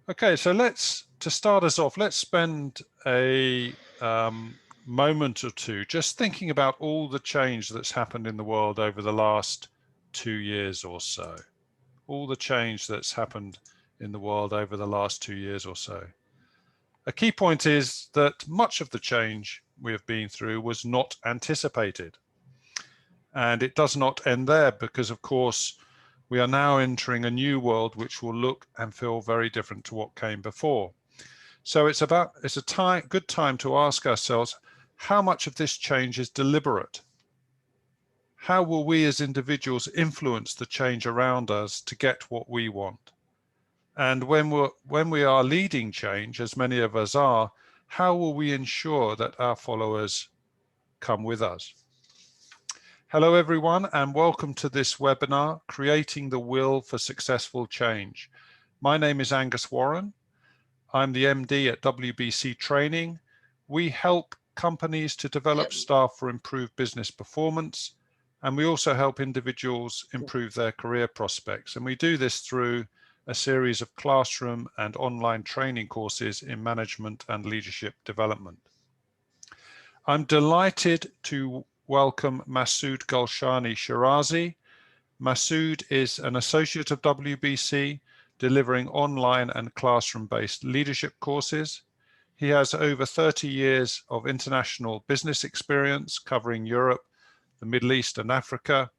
Okay, so to start us off, let's spend a moment or two just thinking about all the change that's happened in the world over the last 2 years or so. All the change that's happened in the world over the last 2 years or so. A key point is that much of the change we have been through was not anticipated. And it does not end there because, of course, we are now entering a new world which will look and feel very different to what came before. So it's a good time to ask ourselves, how much of this change is deliberate? How will we as individuals influence the change around us to get what we want? And when we are leading change, as many of us are, how will we ensure that our followers come with us? Hello, everyone, and welcome to this webinar, Creating the Will for Successful Change. My name is Angus Warren. I'm the MD at WBC Training. We help companies to develop staff for improved business performance, and we also help individuals improve their career prospects. And we do this through a series of classroom and online training courses in management and leadership development. I'm delighted to welcome Masood Gulshani Shirazi. Masood is an associate of WBC, delivering online and classroom-based leadership courses. He has over 30 years of international business experience covering Europe, the Middle East and Africa,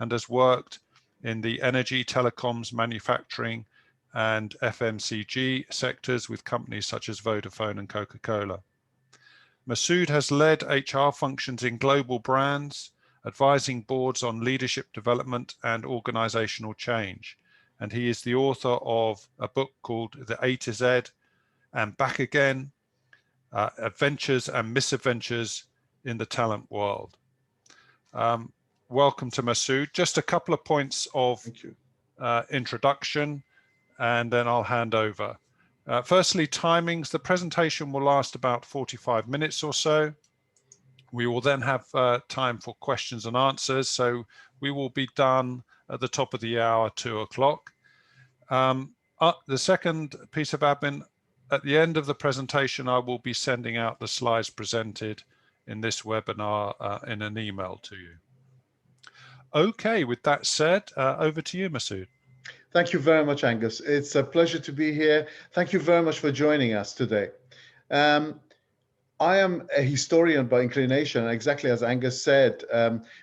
and has worked in the energy, telecoms, manufacturing, and FMCG sectors with companies such as Vodafone and Coca-Cola. Masood has led HR functions in global brands, advising boards on leadership development and organizational change. And he is the author of a book called The A to Z and Back Again, Adventures and Misadventures in the Talent World. Welcome to Masood. Just a couple of points of introduction, and then I'll hand over. Firstly, timings. The presentation will last about 45 minutes or so. We will then have time for questions and answers. So we will be done at the top of the hour, 2 o'clock. The second piece of admin, at the end of the presentation, I will be sending out the slides presented in this webinar in an email to you. Okay, with that said, over to you, Masood. Thank you very much, Angus. It's a pleasure to be here. Thank you very much for joining us today. I am a historian by inclination, exactly as Angus said,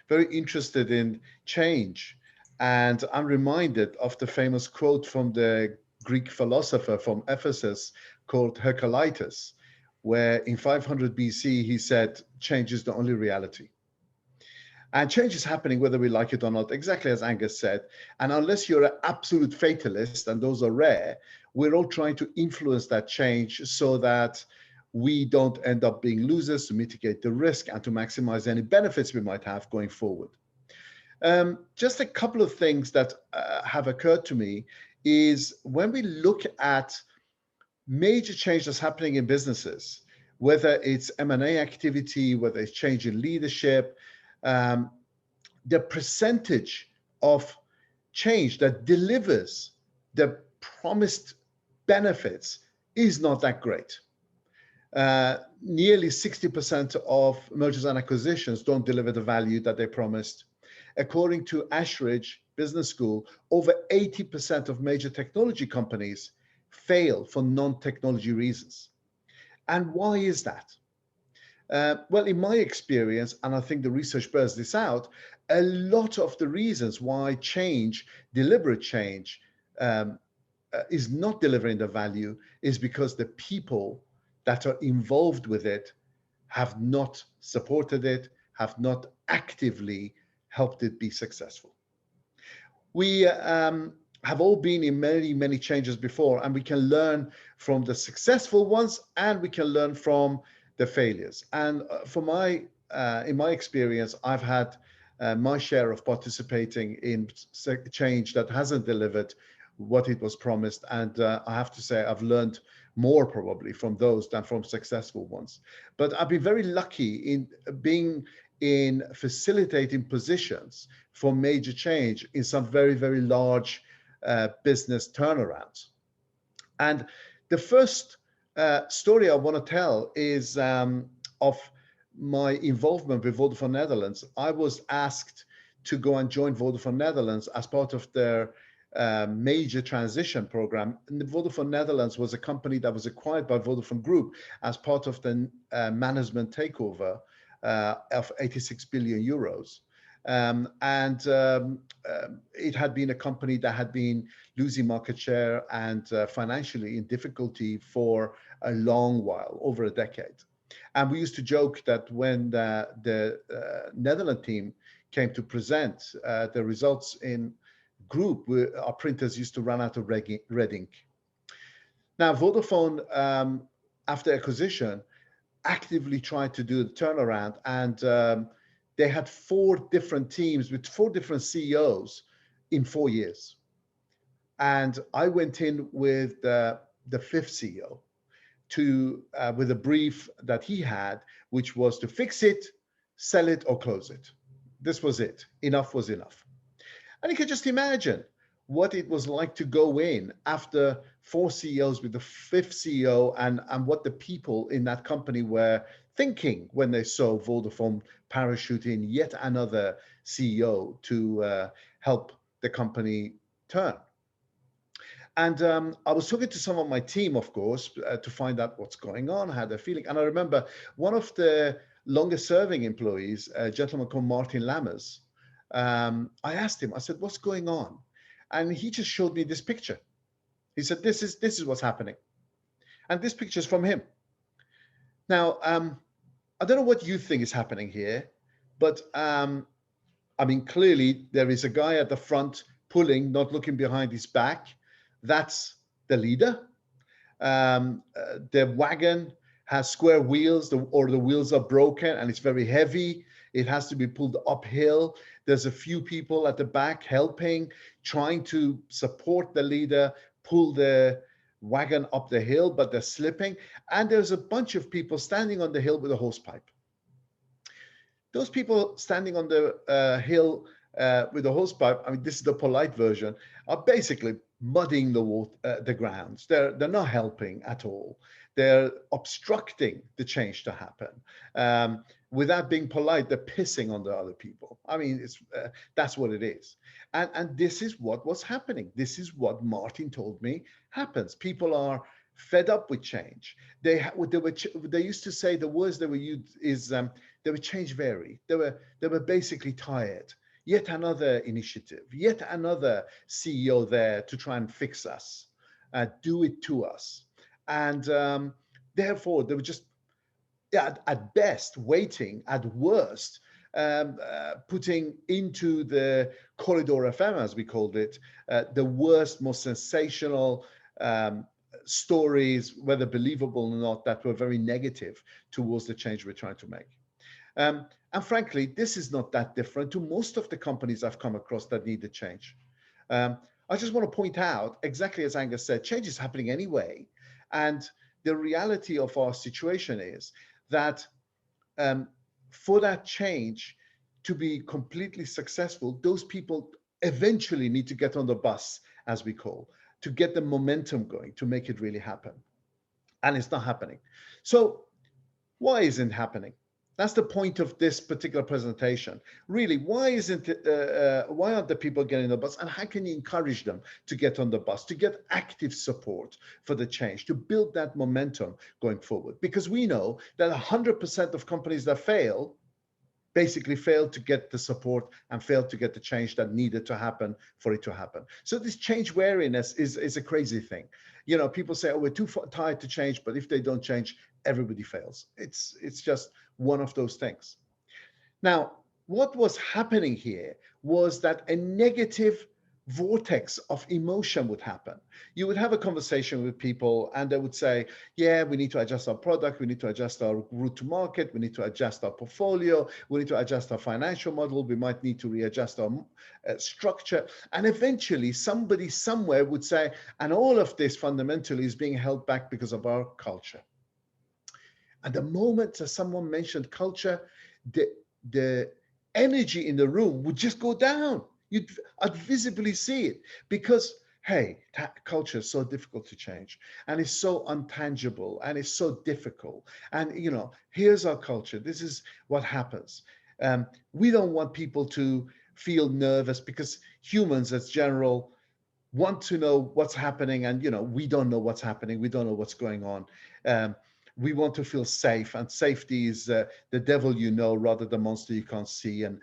very interested in change. And I'm reminded of the famous quote from the Greek philosopher from Ephesus called Heraclitus, where in 500 BC, he said, change is the only reality. And change is happening whether we like it or not, exactly as Angus said. And unless you're an absolute fatalist, and those are rare, we're all trying to influence that change so that we don't end up being losers, to mitigate the risk and to maximize any benefits we might have going forward. Just a couple of things that have occurred to me is when we look at major change that's happening in businesses, whether it's M&A activity, whether it's change in leadership, the percentage of change that delivers the promised benefits is not that great. Nearly 60% of mergers and acquisitions don't deliver the value that they promised. According to Ashridge Business School, over 80% of major technology companies fail for non-technology reasons. And why is that? Well, in my experience, and I think the research bears this out, a lot of the reasons why change, deliberate change, is not delivering the value is because the people that are involved with it have not supported it, have not actively helped it be successful. We have all been in many, many changes before, and we can learn from the successful ones, and we can learn from the failures. And in my experience, I've had my share of participating in change that hasn't delivered what it was promised. And I have to say, I've learned more probably from those than from successful ones. But I've been very lucky in being in facilitating positions for major change in some very, very large business turnarounds. And the first story I want to tell is of my involvement with Vodafone Netherlands. I was asked to go and join Vodafone Netherlands as part of their major transition program. And Vodafone Netherlands was a company that was acquired by Vodafone Group as part of the management takeover of 86 billion euros. It had been a company that had been losing market share and financially in difficulty for a long while, over a decade. And we used to joke that when the Netherlands team came to present the results in group, our printers used to run out of red ink. Now, Vodafone, after acquisition, actively tried to do the turnaround, and they had 4 different teams with 4 different CEOs in 4 years. And I went in with the 5th CEO with a brief that he had, which was to fix it, sell it, or close it. This was it. Enough was enough. And you can just imagine what it was like to go in after 4 CEOs with the 5th CEO, and what the people in that company were thinking when they saw Vodafone parachute in yet another CEO to help the company turn. And I was talking to some of my team, of course, to find out what's going on, how they're feeling. And I remember one of the longest serving employees, a gentleman called Martin Lammers, I asked him, I said, what's going on? And he just showed me this picture. He said, this is what's happening. And this picture is from him. Now, I don't know what you think is happening here, but I mean, clearly there is a guy at the front pulling, not looking behind his back. That's the leader. The wagon has square wheels, or the wheels are broken and it's very heavy. It has to be pulled uphill. There's a few people at the back helping, trying to support the leader, pull the wagon up the hill, but they're slipping. And there's a bunch of people standing on the hill with a hose pipe. Those people standing on the hill with a hose pipe, I mean, this is the polite version, are basically muddying the grounds. They're not helping at all. They're obstructing the change to happen. Without being polite, they're pissing on the other people. I mean, that's what it is. And this is what was happening. This is what Martin told me happens. People are fed up with change. They used to say the words they were used is they were change weary. They were basically tired. Yet another initiative, yet another CEO there to try and fix us, do it to us. And therefore, they were just, at best, waiting, at worst, putting into the Corridor FM, as we called it, the worst, most sensational stories, whether believable or not, that were very negative towards the change we're trying to make. And frankly, this is not that different to most of the companies I've come across that need the change. I just want to point out, exactly as Angus said, change is happening anyway. And the reality of our situation is that for that change to be completely successful, those people eventually need to get on the bus, as we call, to get the momentum going, to make it really happen. And it's not happening. So why isn't it happening? That's the point of this particular presentation. Really, why aren't the people getting on the bus, and how can you encourage them to get on the bus, to get active support for the change, to build that momentum going forward? Because we know that 100% of companies that fail basically failed to get the support and failed to get the change that needed to happen for it to happen. So this change wariness is a crazy thing. You know, people say, oh, we're too tired to change, but if they don't change, everybody fails. It's just one of those things. Now, what was happening here was that a negative vortex of emotion would happen. You would have a conversation with people and they would say, yeah, we need to adjust our product, we need to adjust our route to market, we need to adjust our portfolio, we need to adjust our financial model, we might need to readjust our structure. And eventually somebody somewhere would say, and all of this fundamentally is being held back because of our culture. And the moment that someone mentioned culture, the energy in the room would just go down. I'd visibly see it, because hey, culture is so difficult to change, and it's so untangible, and it's so difficult. And here's our culture. This is what happens. We don't want people to feel nervous because humans, as general, want to know what's happening, and we don't know what's happening. We don't know what's going on. Um, we want to feel safe, and safety is the devil rather than monster you can't see. And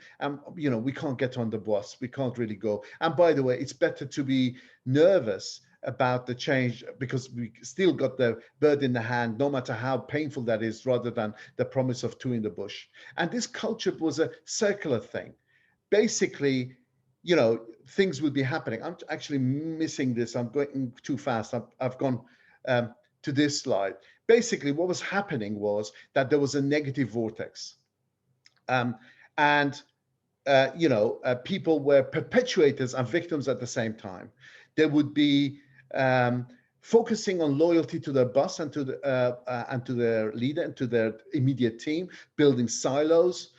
we can't get on the bus. We can't really go. And by the way, it's better to be nervous about the change because we still got the bird in the hand, no matter how painful that is, rather than the promise of two in the bush. And this culture was a circular thing. Basically, things would be happening. I'm actually missing this. I'm going too fast. I've gone to this slide. Basically, what was happening was that there was a negative vortex. And people were perpetuators and victims at the same time. There would be focusing on loyalty to their boss and to their leader and to their immediate team, building silos.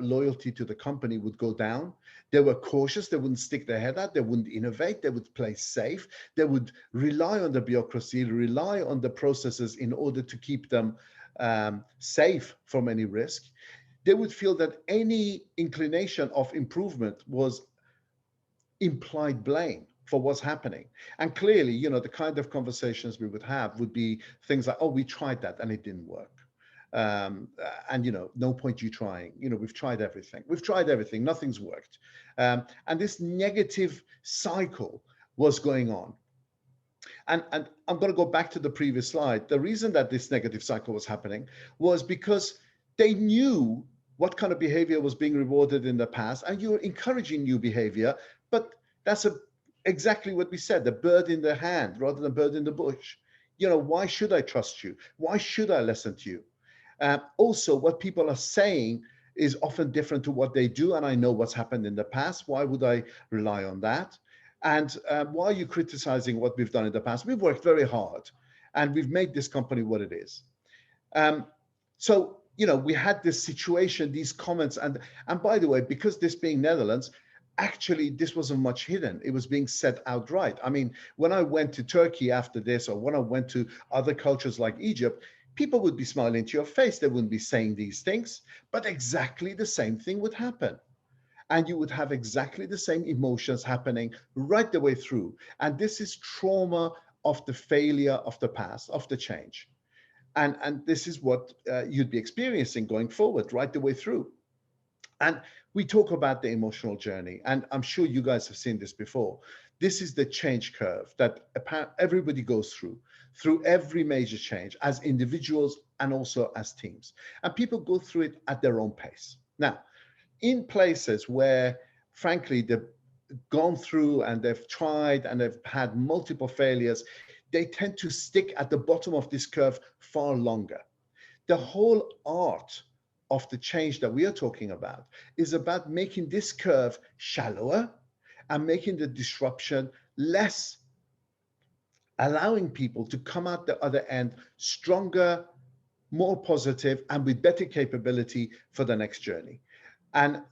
Loyalty to the company would go down. They were cautious. They wouldn't stick their head out. They wouldn't innovate. They would play safe. They would rely on the bureaucracy, rely on the processes in order to keep them safe from any risk. They would feel that any inclination of improvement was implied blame for what's happening. And clearly, the kind of conversations we would have would be things like, oh, we tried that and it didn't work. And no point you trying. We've tried everything. Nothing's worked. And this negative cycle was going on. And I'm going to go back to the previous slide. The reason that this negative cycle was happening was because they knew what kind of behavior was being rewarded in the past, and you're encouraging new behavior. But that's exactly what we said, the bird in the hand rather than bird in the bush. Why should I trust you? Why should I listen to you? Also, what people are saying is often different to what they do, and I know what's happened in the past. Why would I rely on that? And why are you criticizing what we've done in the past? We've worked very hard, and we've made this company what it is. So we had this situation, these comments, and by the way, because this being Netherlands, actually this wasn't much hidden. It was being said outright. I mean, when I went to Turkey after this, or when I went to other cultures like Egypt, people would be smiling to your face. They wouldn't be saying these things, but exactly the same thing would happen. And you would have exactly the same emotions happening right the way through. And this is trauma of the failure of the past, of the change. And this is what you'd be experiencing going forward right the way through. And we talk about the emotional journey, and I'm sure you guys have seen this before. This is the change curve that everybody goes through every major change as individuals and also as teams. And people go through it at their own pace. Now, in places where, frankly, they've gone through and they've tried and they've had multiple failures, they tend to stick at the bottom of this curve far longer. The whole art of the change that we are talking about is about making this curve shallower and making the disruption less, allowing people to come out the other end stronger, more positive, and with better capability for the next journey. And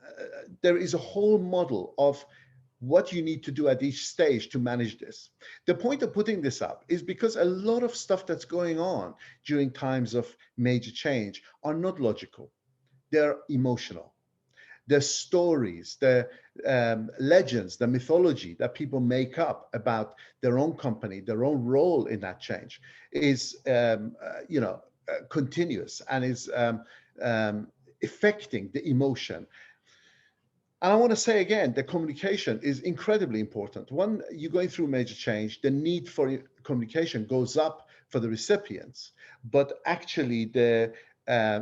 there is a whole model of what you need to do at each stage to manage this. The point of putting this up is because a lot of stuff that's going on during times of major change are not logical. They're emotional. They're stories, they're legends, the mythology that people make up about their own company, their own role in that change is, continuous and is affecting the emotion. And I want to say again, the communication is incredibly important. When you're going through major change, the need for communication goes up for the recipients, but actually the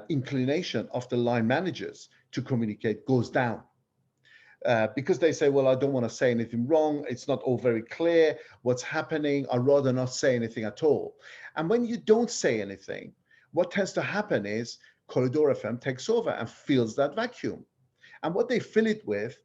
inclination of the line managers to communicate goes down. Because they say, well, I don't want to say anything wrong. It's not all very clear what's happening. I'd rather not say anything at all. And when you don't say anything, what tends to happen is Corridor FM takes over and fills that vacuum. And what they fill it with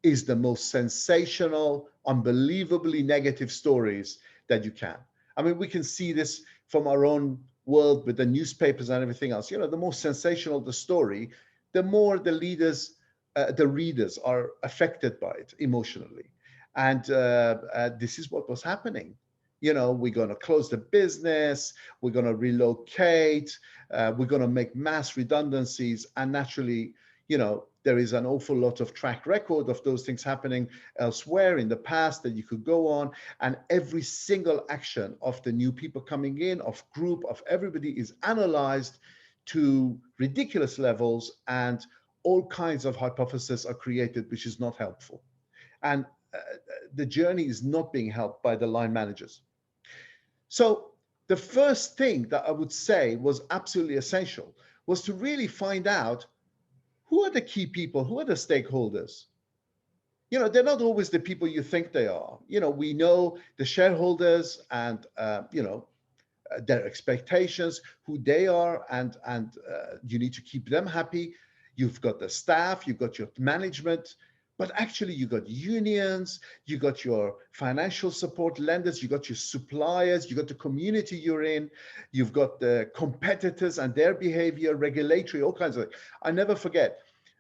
is the most sensational, unbelievably negative stories that you can. I mean, we can see this from our own world with the newspapers and everything else. The more sensational the story, the more the readers are affected by it emotionally. And this is what was happening. You know, we're going to close the business, we're going to relocate, we're going to make mass redundancies. And naturally, you know, there is an awful lot of track record of those things happening elsewhere in the past that you could go on. And every single action of the new people coming in, of group, of everybody is analyzed to ridiculous levels, and all kinds of hypotheses are created, which is not helpful. And the journey is not being helped by the line managers. So the first thing that I would say was absolutely essential was to really find out who are the key people, who are the stakeholders. You know, they're not always the people you think they are. You know, we know the shareholders and, you know, their expectations, who they are, and you need to keep them happy. You've got the staff, you've got your management, but actually you got unions, you got your financial support lenders, you got your suppliers, you got the community you're in, you've got the competitors and their behavior, regulatory, all kinds of things. I never forget,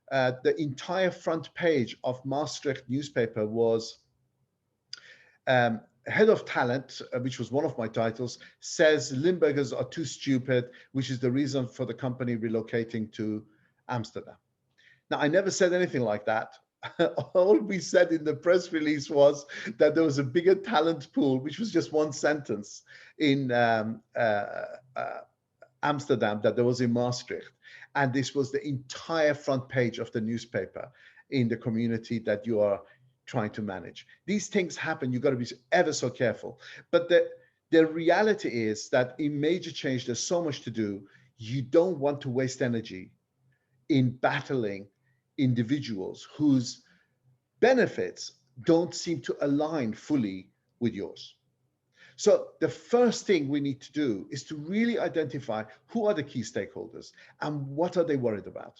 the entire front page of Maastricht newspaper was head of talent, which was one of my titles, says Limburgers are too stupid, which is the reason for the company relocating to Amsterdam. Now, I never said anything like that. All we said in the press release was that there was a bigger talent pool, which was just one sentence in Amsterdam that there was in Maastricht. And this was the entire front page of the newspaper in the community that you are trying to manage. These things happen. You've got to be ever so careful. But the reality is that in major change, there's so much to do. You don't want to waste energy in battling individuals whose benefits don't seem to align fully with yours. So the first thing we need to do is to really identify who are the key stakeholders and what are they worried about.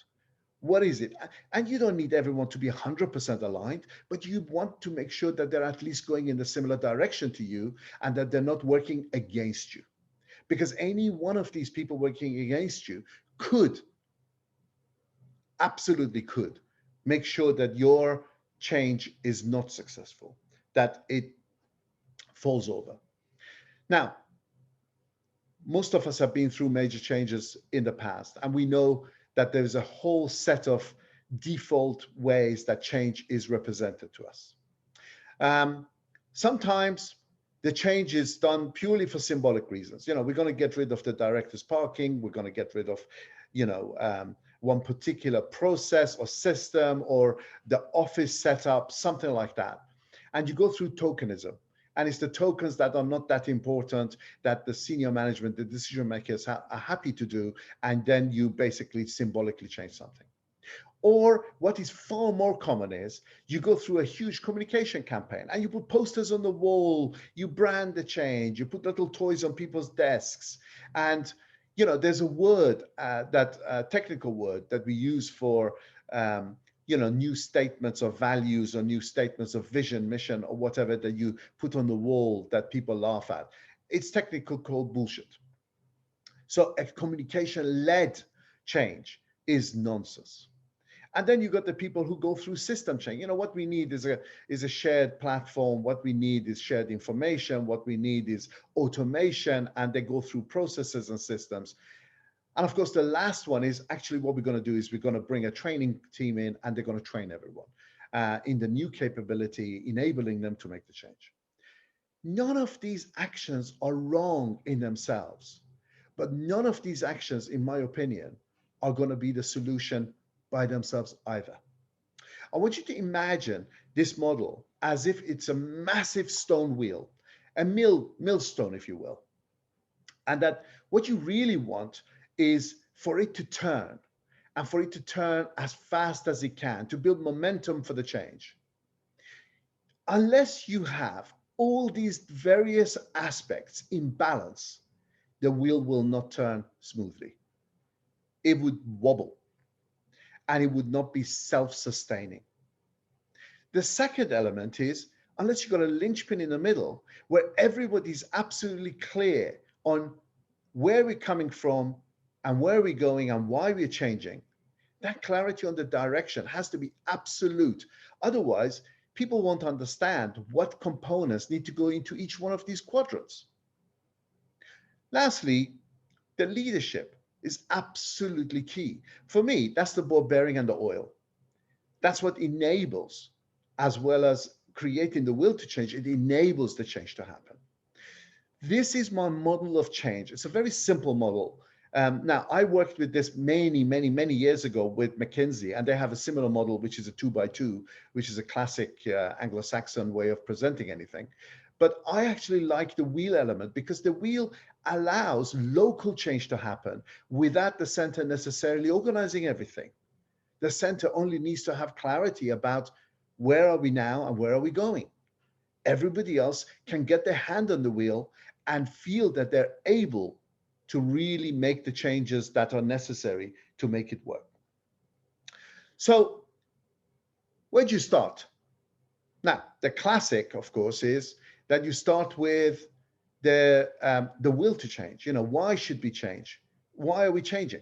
What is it? And you don't need everyone to be 100% aligned, but you want to make sure that they're at least going in a similar direction to you and that they're not working against you. Because any one of these people working against you could, absolutely could, make sure that your change is not successful, that it falls over. Now, most of us have been through major changes in the past, and we know that there's a whole set of default ways that change is represented to us. Sometimes the change is done purely for symbolic reasons. You know, we're going to get rid of the director's parking. We're going to get rid of, you know, one particular process or system or the office setup, something like that. And you go through tokenism. And it's the tokens that are not that important that the senior management, the decision makers are happy to do. And then you basically symbolically change something. Or what is far more common is you go through a huge communication campaign and you put posters on the wall, you brand the change, you put little toys on people's desks. And, you know, there's a word, technical word that we use for, you know, new statements of values or new statements of vision, mission, or whatever that you put on the wall that people laugh at. It's technically called bullshit. So a communication-led change is nonsense. And then you got the people who go through system change. You know, what we need is a shared platform. What we need is shared information. What we need is automation, and they go through processes and systems. And of course, the last one is actually what we're going to do is we're going to bring a training team in, and they're going to train everyone in the new capability, enabling them to make the change. None of these actions are wrong in themselves, but none of these actions, in my opinion, are going to be the solution by themselves either. I want you to imagine this model as if it's a massive stone wheel, a millstone, if you will. And that what you really want is for it to turn, and for it to turn as fast as it can, to build momentum for the change. Unless you have all these various aspects in balance, the wheel will not turn smoothly. It would wobble, and it would not be self-sustaining. The second element is, unless you've got a linchpin in the middle where everybody's absolutely clear on where we're coming from and where we're going and why we're changing, that clarity on the direction has to be absolute. Otherwise, people won't understand what components need to go into each one of these quadrants. Lastly, the leadership is absolutely key. For me, that's the ball bearing and the oil. That's what enables, as well as creating the will to change, it enables the change to happen. This is my model of change. It's a very simple model. Now, I worked with this many years ago with McKinsey, and they have a similar model, which is a 2x2, which is a classic Anglo-Saxon way of presenting anything. But I actually like the wheel element because the wheel allows local change to happen without the center necessarily organizing everything. The center only needs to have clarity about where are we now and where are we going. Everybody else can get their hand on the wheel and feel that they're able to really make the changes that are necessary to make it work. So where'd you start? Now, the classic, of course, is that you start with the will to change. You know, why should we change? Why are we changing?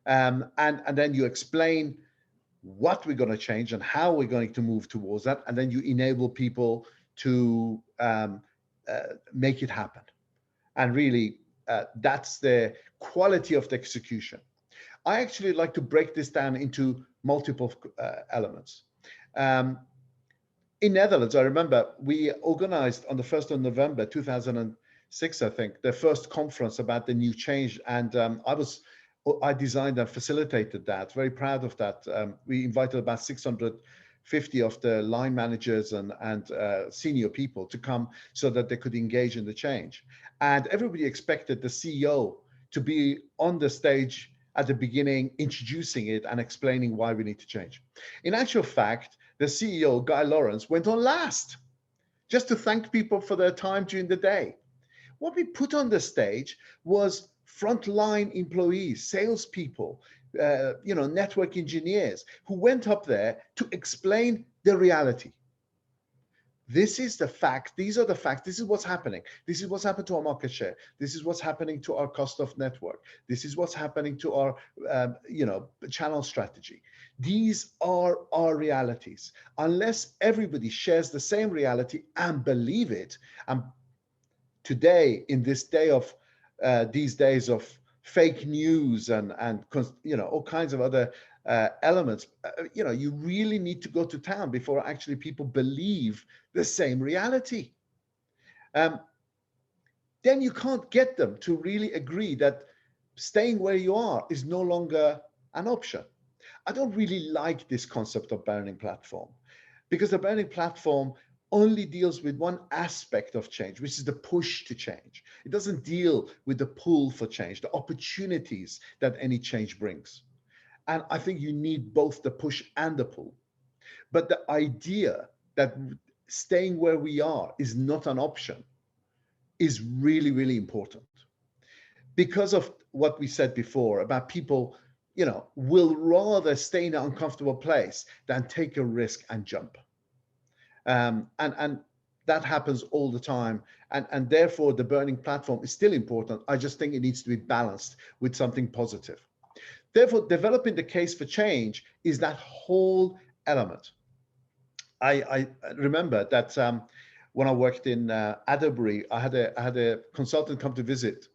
And then you explain what we're going to change and how we're going to move towards that. And then you enable people to make it happen. And really, that's the quality of the execution. I actually like to break this down into multiple elements. In Netherlands, I remember we organized on the 1st of November 2006, I think, the first conference about the new change. And I designed and facilitated that, very proud of that. We invited about 650 of the line managers and senior people to come so that they could engage in the change. And everybody expected the CEO to be on the stage at the beginning, introducing it and explaining why we need to change. In actual fact, the CEO, Guy Lawrence, went on last, just to thank people for their time during the day. What we put on the stage was frontline employees, salespeople, network engineers who went up there to explain the reality. This is the fact. These are the facts. This is what's happening. This is what's happened to our market share. This is what's happening to our cost of network. This is what's happening to our, channel strategy. These are our realities. Unless everybody shares the same reality and believe it, and today, in this day of these days of fake news and all kinds of other elements, you really need to go to town before actually people believe the same reality. Then you can't get them to really agree that staying where you are is no longer an option. I don't really like this concept of burning platform, because the burning platform only deals with one aspect of change, which is the push to change. It doesn't deal with the pull for change, the opportunities that any change brings. And I think you need both the push and the pull. But the idea that staying where we are is not an option is really, really important. Because of what we said before about people, will rather stay in an uncomfortable place than take a risk and jump. And that happens all the time. And therefore, the burning platform is still important. I just think it needs to be balanced with something positive. Therefore, developing the case for change is that whole element. I remember that when I worked in Atterbury, I had a consultant come to visit,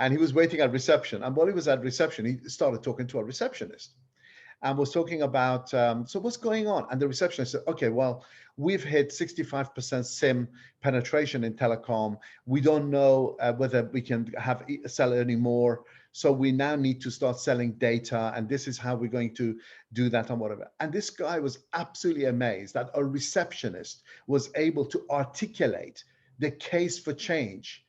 and he was waiting at reception. And while he was at reception, he started talking to a receptionist and was talking about, so what's going on? And the receptionist said, okay, well, we've hit 65% SIM penetration in telecom. We don't know whether we can sell any more. So we now need to start selling data, and this is how we're going to do that and whatever. And this guy was absolutely amazed that a receptionist was able to articulate the case for change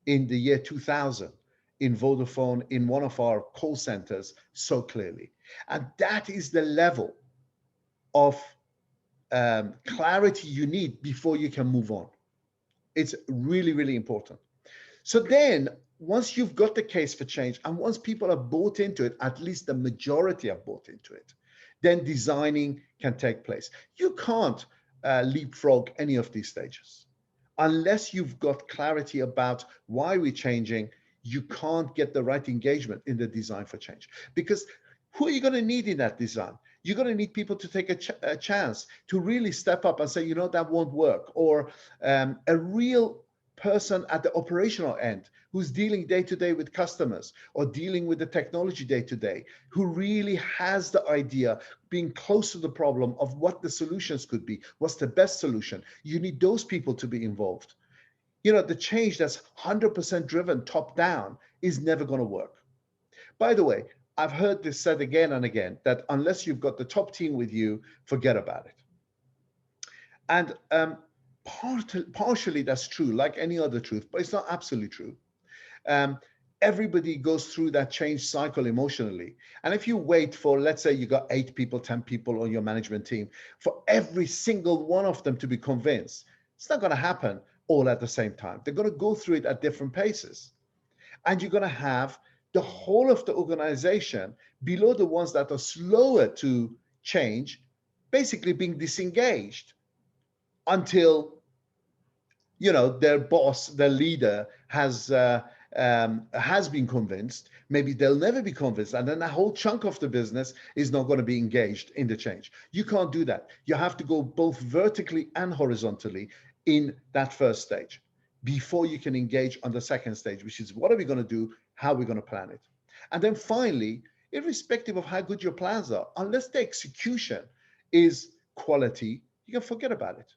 in the year 2000 in Vodafone, in one of our call centers, so clearly. And that is the level of clarity you need before you can move on. It's really, really important. So then, once you've got the case for change, and once people have bought into it, at least the majority have bought into it, then designing can take place. You can't leapfrog any of these stages. Unless you've got clarity about why we're changing, you can't get the right engagement in the design for change. Because who are you going to need in that design? You're going to need people to take a chance to really step up and say, you know, that won't work. Or a real person at the operational end who's dealing day to day with customers or dealing with the technology day to day, who really has the idea, being close to the problem of what the solutions could be, what's the best solution. You need those people to be involved. You know, the change that's 100% driven top down is never going to work. By the way, I've heard this said again and again, that unless you've got the top team with you, forget about it. And partially that's true, like any other truth, but it's not absolutely true. Everybody goes through that change cycle emotionally. And if you wait for, let's say you got 8 people, 10 people on your management team, for every single one of them to be convinced, it's not going to happen all at the same time. They're going to go through it at different paces. And you're going to have the whole of the organization below the ones that are slower to change, basically being disengaged until, you know, their boss, their leader has been convinced. Maybe they'll never be convinced, and then a whole chunk of the business is not going to be engaged in the change. You can't do that. You have to go both vertically and horizontally in that first stage before you can engage on the second stage, which is what are we going to do, how are we going to plan it. And then finally, irrespective of how good your plans are, unless the execution is quality, you can forget about it.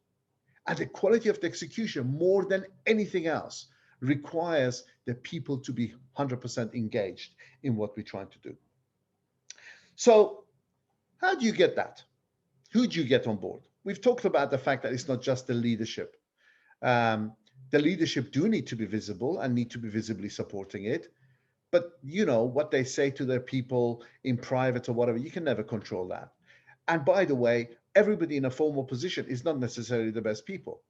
And the quality of the execution, more than anything else, requires the people to be 100% engaged in what we're trying to do. So how do you get that? Who do you get on board? We've talked about the fact that it's not just the leadership. The leadership do need to be visible and need to be visibly supporting it. But you know what they say to their people in private or whatever, you can never control that. And by the way, everybody in a formal position is not necessarily the best people.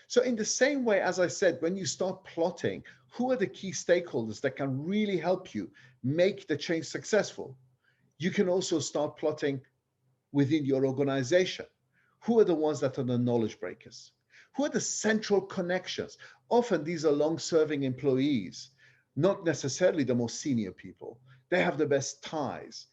So in the same way, as I said, when you start plotting who are the key stakeholders that can really help you make the change successful, you can also start plotting within your organization. Who are the ones that are the knowledge breakers? Who are the central connections? Often these are long-serving employees, not necessarily the most senior people. They have the best ties.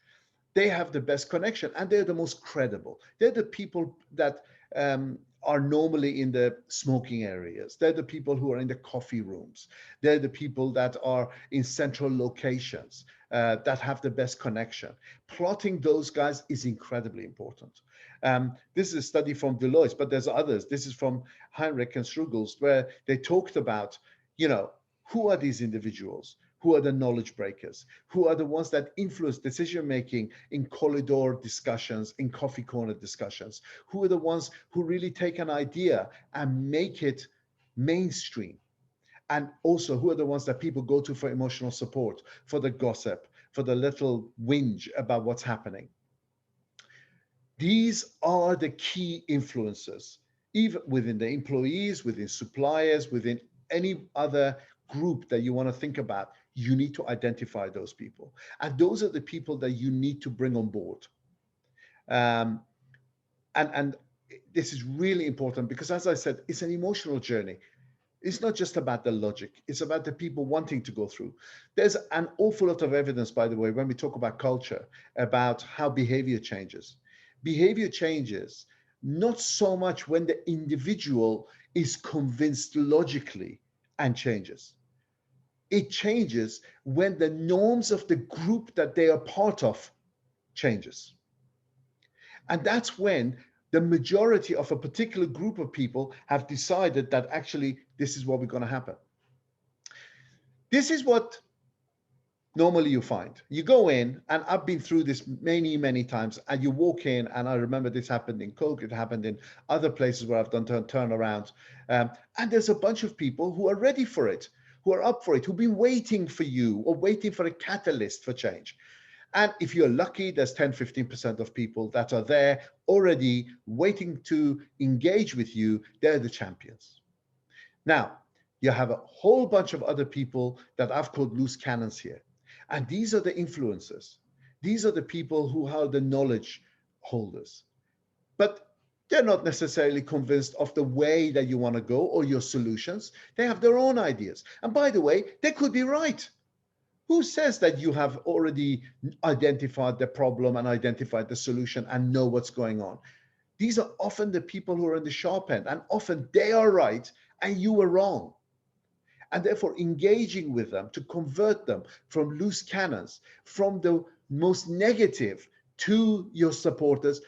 They have the best connection, and they're the most credible. They're the people that are normally in the smoking areas. They're the people who are in the coffee rooms. They're the people that are in central locations that have the best connection. Plotting those guys is incredibly important. This is a study from Deloitte, but there's others. This is from Heinrich and Strugels, where they talked about, you know, who are these individuals? Who are the knowledge breakers? Who are the ones that influence decision-making in corridor discussions, in coffee corner discussions? Who are the ones who really take an idea and make it mainstream? And also, who are the ones that people go to for emotional support, for the gossip, for the little whinge about what's happening? These are the key influencers, even within the employees, within suppliers, within any other group that you want to think about. You need to identify those people. And those are the people that you need to bring on board. And this is really important because, as I said, it's an emotional journey. It's not just about the logic. It's about the people wanting to go through. There's an awful lot of evidence, by the way, when we talk about culture, about how behavior changes. Behavior changes not so much when the individual is convinced logically and changes. It changes when the norms of the group that they are part of changes. And that's when the majority of a particular group of people have decided that actually this is what we're going to happen. This is what normally you find. You go in, and I've been through this many, many times, and you walk in, and I remember this happened in Coke, it happened in other places where I've done turnarounds, and there's a bunch of people who are ready for it, who are up for it, who've been waiting for you or waiting for a catalyst for change. And if you're lucky, there's 10, 15% of people that are there already waiting to engage with you. They're the champions. Now, you have a whole bunch of other people that I've called loose cannons here. And these are the influencers. These are the people who are the knowledge holders. But they're not necessarily convinced of the way that you want to go or your solutions. They have their own ideas. And by the way, they could be right. Who says that you have already identified the problem and identified the solution and know what's going on? These are often the people who are in the sharp end, and often they are right and you were wrong. And therefore, engaging with them to convert them from loose cannons, from the most negative to your supporters,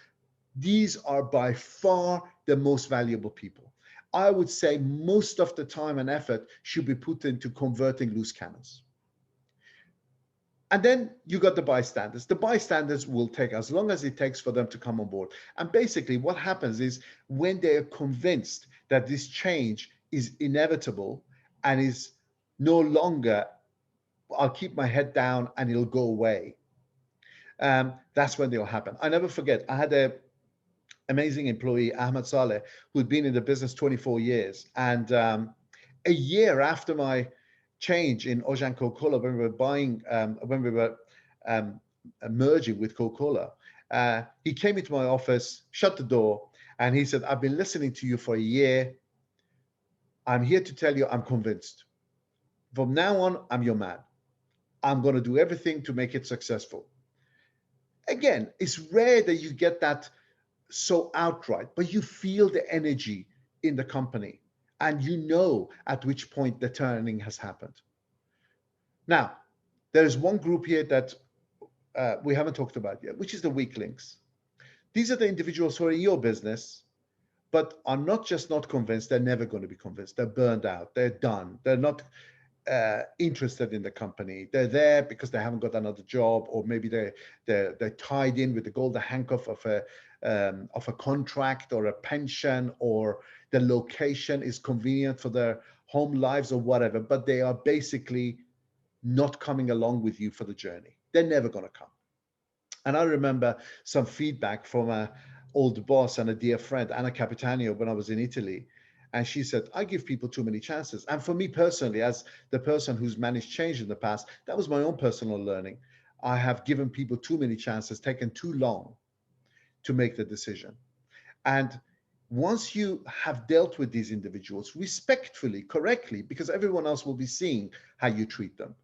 these are by far the most valuable people. I would say most of the time and effort should be put into converting loose cannons. And then you got the bystanders. The bystanders will take as long as it takes for them to come on board. And basically what happens is when they are convinced that this change is inevitable and is no longer, I'll keep my head down and it'll go away, that's when they'll happen. I never forget, I had a amazing employee, Ahmed Saleh, who'd been in the business 24 years. And a year after my change in Ojan Coca-Cola, when we were buying, when we were merging with Coca-Cola, he came into my office, shut the door, and he said, I've been listening to you for a year. I'm here to tell you I'm convinced. From now on, I'm your man. I'm going to do everything to make it successful. Again, it's rare that you get that so outright, but you feel the energy in the company and you know at which point the turning has happened. Now, there's one group here that we haven't talked about yet, which is the weak links. These are the individuals who are in your business, but are not just not convinced, they're never going to be convinced. They're burned out, they're done, they're not interested in the company. They're there because they haven't got another job, or maybe they're tied in with the golden handcuff of a contract or a pension, or the location is convenient for their home lives or whatever, but they are basically not coming along with you for the journey. They're never going to come. And I remember some feedback from an old boss and a dear friend, Anna Capitanio, when I was in Italy. And she said, I give people too many chances. And for me personally, as the person who's managed change in the past, that was my own personal learning. I have given people too many chances, taken too long to make the decision. And once you have dealt with these individuals respectfully, correctly, because everyone else will be seeing how you treat them,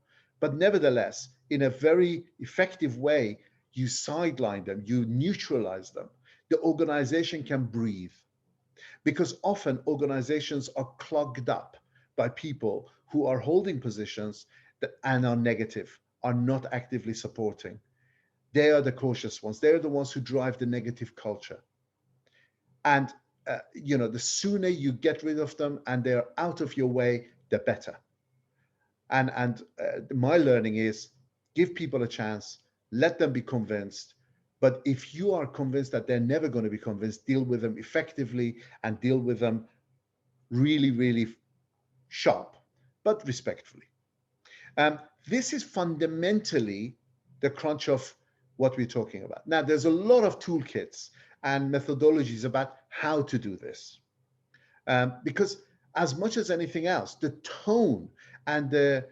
but nevertheless, in a very effective way, you sideline them, you neutralize them, the organization can breathe. Because often organizations are clogged up by people who are holding positions and are negative, are not actively supporting. They are the cautious ones. They're the ones who drive the negative culture. And the sooner you get rid of them and they're out of your way, the better. And my learning is give people a chance, let them be convinced. But if you are convinced that they're never going to be convinced, deal with them effectively and deal with them really, really sharp, but respectfully. This is fundamentally the crunch of what we're talking about. Now, there's a lot of toolkits and methodologies about how to do this. Because as much as anything else, the tone and the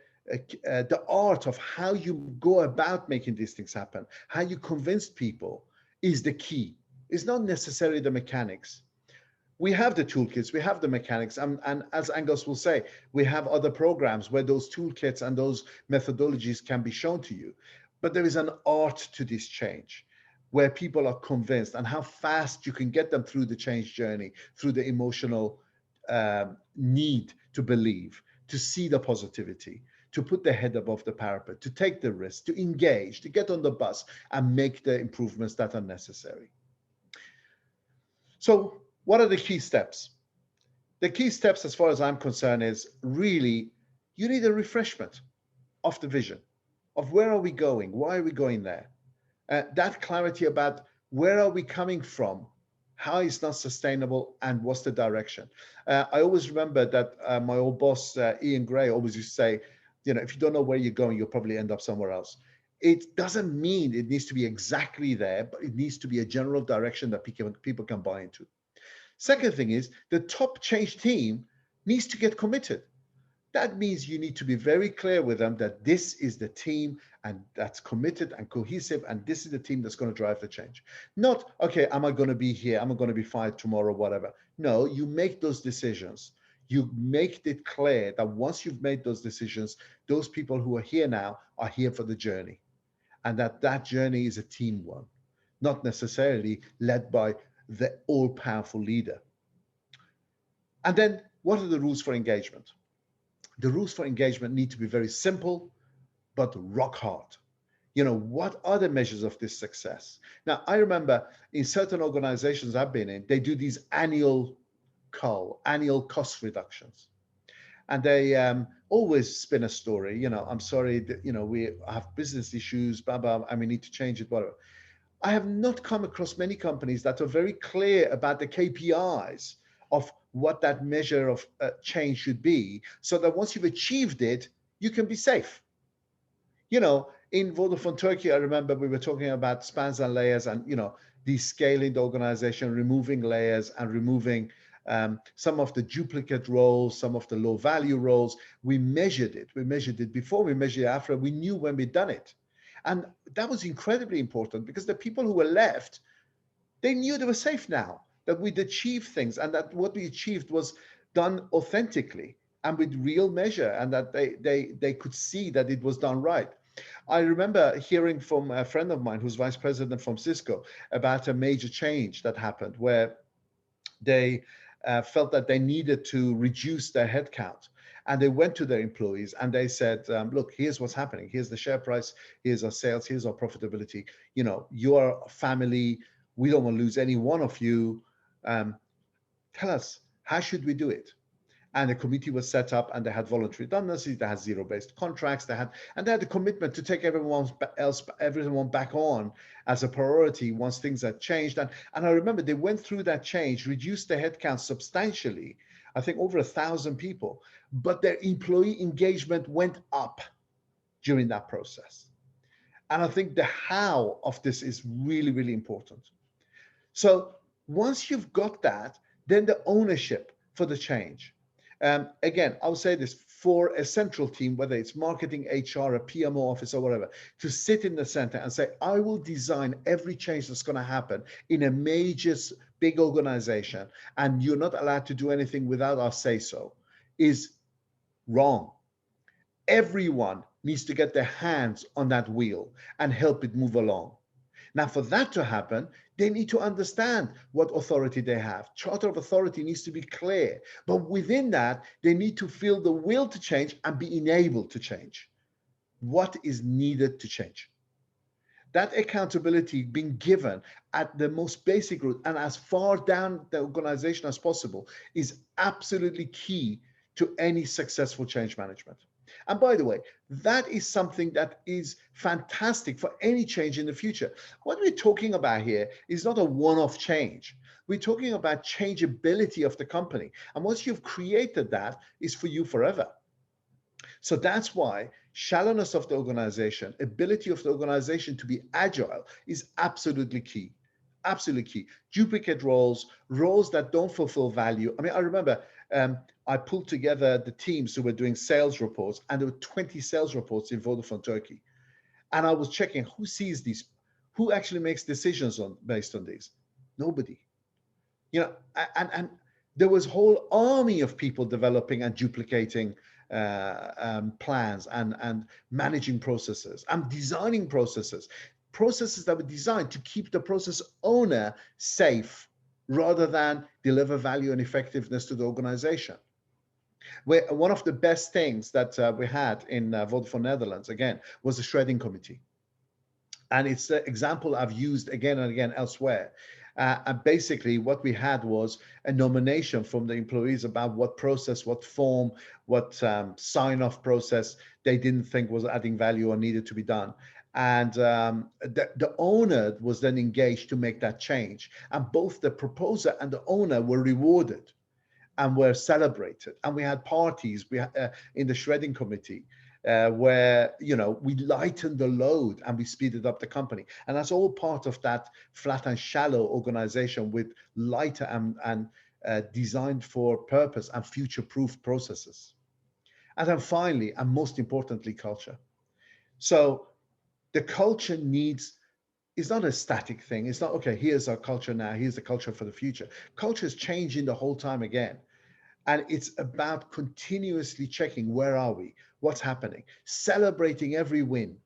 art of how you go about making these things happen, how you convince people is the key. It's not necessarily the mechanics. We have the toolkits, we have the mechanics, and as Angus will say, we have other programs where those toolkits and those methodologies can be shown to you. But there is an art to this change where people are convinced, and how fast you can get them through the change journey, through the emotional need to believe, to see the positivity, to put their head above the parapet, to take the risk, to engage, to get on the bus and make the improvements that are necessary. So what are the key steps? The key steps, as far as I'm concerned, is really you need a refreshment of the vision of where are we going? Why are we going there? That clarity about where are we coming from, how it's not sustainable, and what's the direction. I always remember that my old boss, Ian Gray, always used to say, if you don't know where you're going, you'll probably end up somewhere else. It doesn't mean it needs to be exactly there, but it needs to be a general direction that people can buy into. Second thing is the top change team needs to get committed. That means you need to be very clear with them that this is the team and that's committed and cohesive, and this is the team that's going to drive the change. Not, okay, am I going to be here? Am I going to be fired tomorrow? Whatever. No, you make those decisions. You make it clear that once you've made those decisions, those people who are here now are here for the journey, and that journey is a team one, not necessarily led by the all-powerful leader. And then what are the rules for engagement? The rules for engagement need to be very simple, but rock hard. What are the measures of this success? Now, I remember in certain organizations I've been in, they do these annual cost reductions. And they always spin a story, I'm sorry, that, we have business issues, blah, blah, and we need to change it, whatever. I have not come across many companies that are very clear about the KPIs of what that measure of change should be, so that once you've achieved it, you can be safe. In Vodafone Turkey, I remember we were talking about spans and layers and, descaling the organization, removing layers and removing some of the duplicate roles, some of the low value roles. We measured it. We measured it before, we measured it after. We knew when we'd done it. And that was incredibly important, because the people who were left, they knew they were safe now, that we'd achieved things, and that what we achieved was done authentically and with real measure, and that they could see that it was done right. I remember hearing from a friend of mine who's vice president from Cisco about a major change that happened where they felt that they needed to reduce their headcount. And they went to their employees and they said, look, here's what's happening. Here's the share price. Here's our sales. Here's our profitability. You're a family. We don't want to lose any one of you. Tell us, how should we do it? And a committee was set up, and they had voluntary redundancy, they had zero-based contracts, they had a commitment to take everyone back on as a priority once things had changed. And I remember they went through that change, reduced their headcount substantially, I think over 1,000 people, but their employee engagement went up during that process. And I think the how of this is really, really important. So once you've got that, then the ownership for the change. Again, I'll say this, for a central team, whether it's marketing, HR, a PMO office or whatever, to sit in the center and say, I will design every change that's going to happen in a major big organization, and you're not allowed to do anything without our say so, is wrong. Everyone needs to get their hands on that wheel and help it move along. Now, for that to happen, they need to understand what authority they have. Charter of authority needs to be clear, but within that, they need to feel the will to change and be enabled to change. What is needed to change? That accountability being given at the most basic root and as far down the organization as possible is absolutely key to any successful change management. And by the way, that is something that is fantastic for any change in the future. What we're talking about here is not a one-off change. We're talking about changeability of the company. And once you've created that, it's for you forever. So that's why shallowness of the organization, ability of the organization to be agile is absolutely key. Absolutely key. Duplicate roles that don't fulfill value. I mean, I remember I pulled together the teams who were doing sales reports, and there were 20 sales reports in Vodafone Turkey. And I was checking who sees these, who actually makes decisions based on these. Nobody. And there was a whole army of people developing and duplicating plans and managing processes and designing processes that were designed to keep the process owner safe rather than deliver value and effectiveness to the organization. One of the best things that we had in Vodafone Netherlands, again, was the shredding committee. And it's the example I've used again and again elsewhere. And basically what we had was a nomination from the employees about what process, what form, what sign-off process they didn't think was adding value or needed to be done. And the owner was then engaged to make that change. And both the proposer and the owner were rewarded and were celebrated. And we had parties in the shredding committee where, we lightened the load and we speeded up the company. And that's all part of that flat and shallow organization with lighter and designed for purpose and future-proof processes. And then finally, and most importantly, culture. So the culture it's not a static thing. It's not, okay, here's our culture now, here's the culture for the future. Culture is changing the whole time again. And it's about continuously checking, where are we? What's happening? Celebrating every win,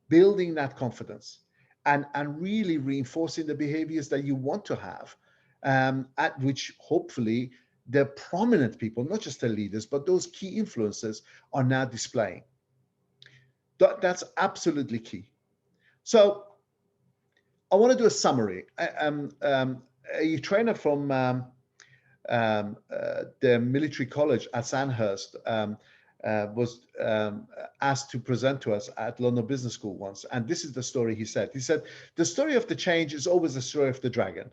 building that confidence, and really reinforcing the behaviors that you want to have, at which hopefully the prominent people, not just the leaders, but those key influencers are now displaying. That's absolutely key. So I want to do a summary. A trainer from the military college at Sandhurst was asked to present to us at London Business School once. And this is the story he said. He said, the story of the change is always the story of the dragon.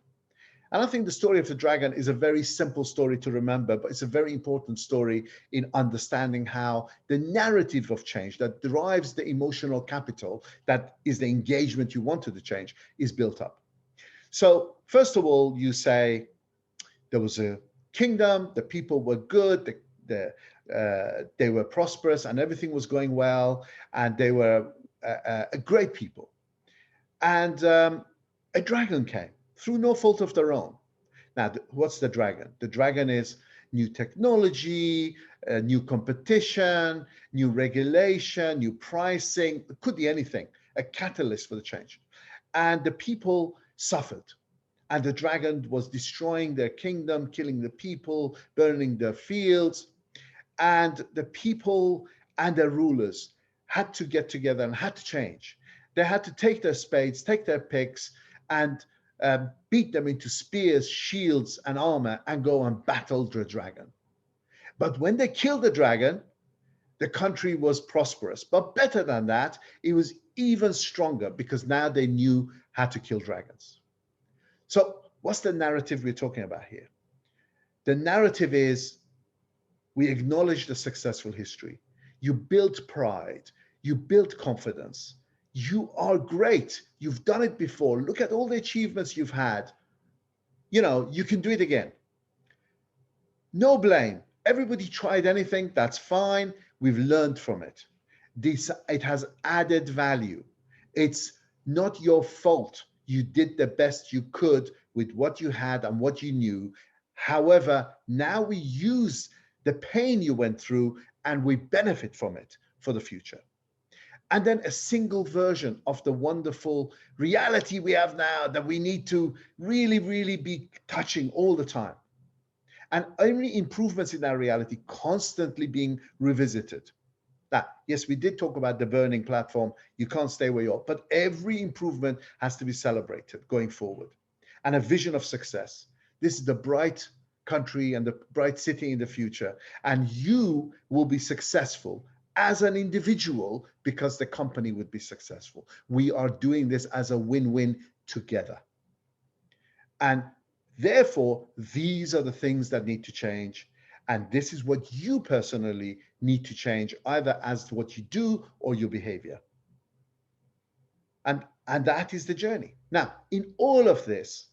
And I think the story of the dragon is a very simple story to remember, but it's a very important story in understanding how the narrative of change that derives the emotional capital, that is the engagement you want to the change, is built up. So first of all, you say there was a kingdom, the people were good, they were prosperous, and everything was going well, and they were a great people. And a dragon came through no fault of their own. Now, what's the dragon? The dragon is new technology, new competition, new regulation, new pricing. It could be anything, a catalyst for the change. And the people suffered. And the dragon was destroying their kingdom, killing the people, burning their fields. And the people and their rulers had to get together and had to change. They had to take their spades, take their picks, and beat them into spears, shields, and armor, and go and battle the dragon. But when they killed the dragon, the country was prosperous. But better than that, it was even stronger, because now they knew how to kill dragons. So what's the narrative we're talking about here? The narrative is, we acknowledge the successful history. You built pride, you built confidence. You are great. You've done it before. Look at all the achievements you've had. You know, you can do it again. No blame. Everybody tried anything, that's fine. We've learned from it. It has added value. It's not your fault. You did the best you could with what you had and what you knew. However, now we use the pain you went through and we benefit from it for the future. And then a single version of the wonderful reality we have now that we need to really, really be touching all the time. And only improvements in that reality constantly being revisited. Now, yes, we did talk about the burning platform. You can't stay where you are, but every improvement has to be celebrated going forward. And a vision of success. This is the bright country and the bright city in the future. And you will be successful as an individual because the company would be successful. We are doing this as a win-win together. And therefore, these are the things that need to change. And this is what you personally need to change, either as to what you do or your behavior. And that is the journey. Now, in all of this,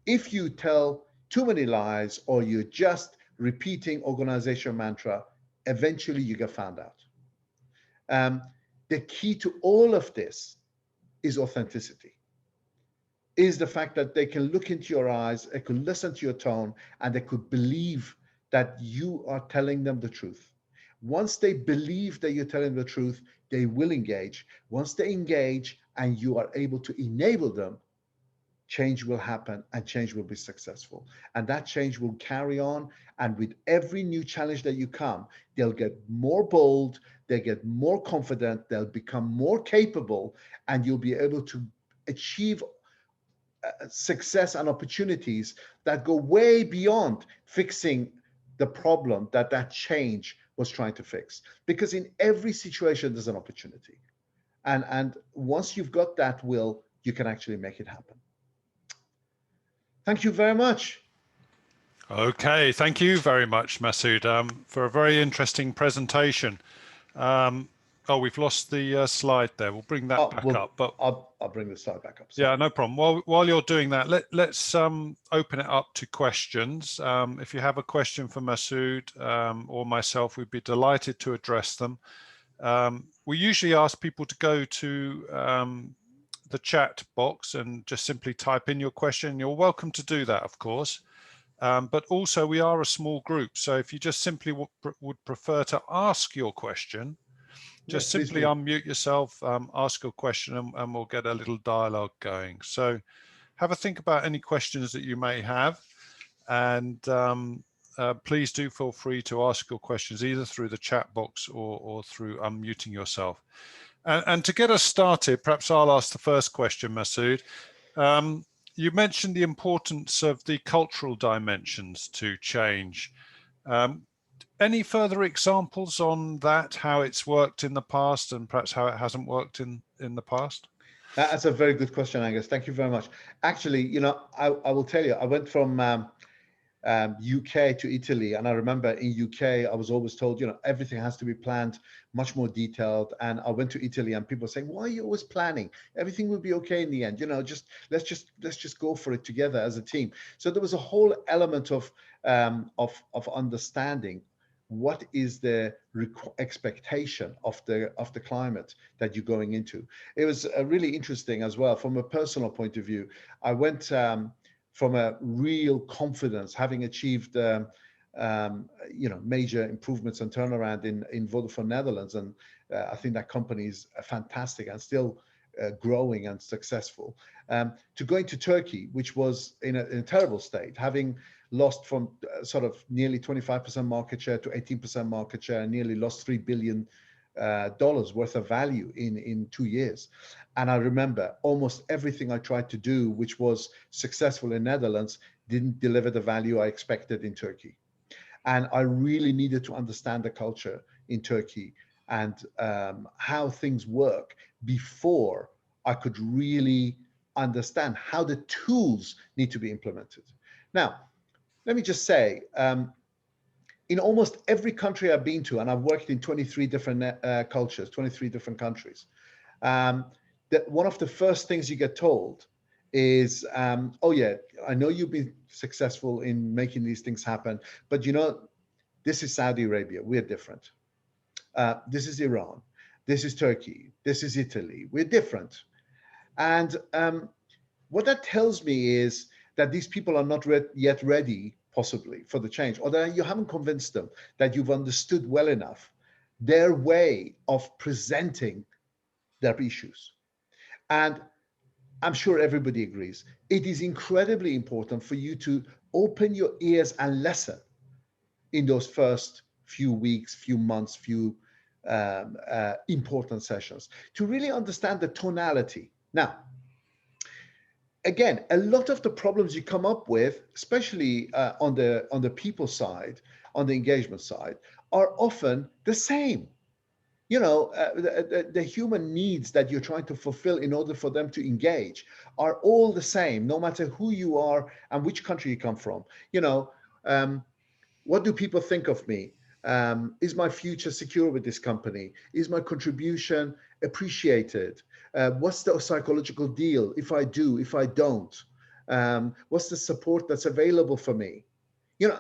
if you tell too many lies or you're just repeating organizational mantra, eventually you get found out. The key to all of this is authenticity, is the fact that they can look into your eyes, they could listen to your tone, and they could believe that you are telling them the truth. Once they believe that you're telling the truth, they will engage. Once they engage and you are able to enable them, change will happen and change will be successful. And that change will carry on. And with every new challenge that you come, they'll get more bold, they get more confident, they'll become more capable, and you'll be able to achieve success and opportunities that go way beyond fixing the problem that change was trying to fix. Because in every situation, there's an opportunity. And once you've got that will, you can actually make it happen. Thank you very much. Okay, thank you very much, Masood, for a very interesting presentation. Oh, we've lost the slide there. We'll bring that back up. But I'll bring the slide back up. Sorry. Yeah, no problem. While you're doing that, let's open it up to questions. If you have a question for Masood or myself, we'd be delighted to address them. We usually ask people to go to the chat box and just simply type in your question. You're welcome to do that, of course. but also we are a small group. So if you just simply would prefer to ask your question, just simply unmute yourself, ask your question, and we'll get a little dialogue going. So have a think about any questions that you may have, and please do feel free to ask your questions either through the chat box or through unmuting yourself. And to get us started, perhaps I'll ask the first question, Masood. You mentioned the importance of the cultural dimensions to change. Any further examples on that, how it's worked in the past and perhaps how it hasn't worked in the past? That's a very good question, Angus. Thank you very much. Actually, you know, I will tell you, I went from UK to Italy, and I remember in UK I was always told, you know, everything has to be planned much more detailed. And I went to Italy, and people saying, why are you always planning? Everything will be okay in the end, you know, let's just go for it together as a team. So there was a whole element of understanding what is the expectation of the climate that you're going into. It was really interesting as well from a personal point of view. I went from a real confidence, having achieved you know, major improvements and turnaround in Vodafone Netherlands, and I think that company is fantastic and still growing and successful. To going to Turkey, which was in a terrible state, having lost from sort of nearly 25% market share to 18% market share, and nearly lost $3 billion worth of value in 2 years. And I remember almost everything I tried to do, which was successful in Netherlands, didn't deliver the value I expected in Turkey. And I really needed to understand the culture in Turkey and how things work before I could really understand how the tools need to be implemented. Now, let me just say, in almost every country I've been to, and I've worked in 23 different cultures, 23 different countries, that one of the first things you get told is, oh yeah, I know you've been successful in making these things happen, but you know, this is Saudi Arabia, we're different. This is Iran, this is Turkey, this is Italy, we're different. And what that tells me is that these people are not yet ready, possibly, for the change, or that you haven't convinced them that you've understood well enough their way of presenting their issues. And I'm sure everybody agrees, it is incredibly important for you to open your ears and listen in those first few weeks, few months, few important sessions, to really understand the tonality. Now, again, a lot of the problems you come up with, especially on the people side, on the engagement side, are often the same. You know, the human needs that you're trying to fulfill in order for them to engage are all the same, no matter who you are and which country you come from. You know, what do people think of me? Is my future secure with this company? Is my contribution appreciated? What's the psychological deal if I do, if I don't? What's the support that's available for me? You know,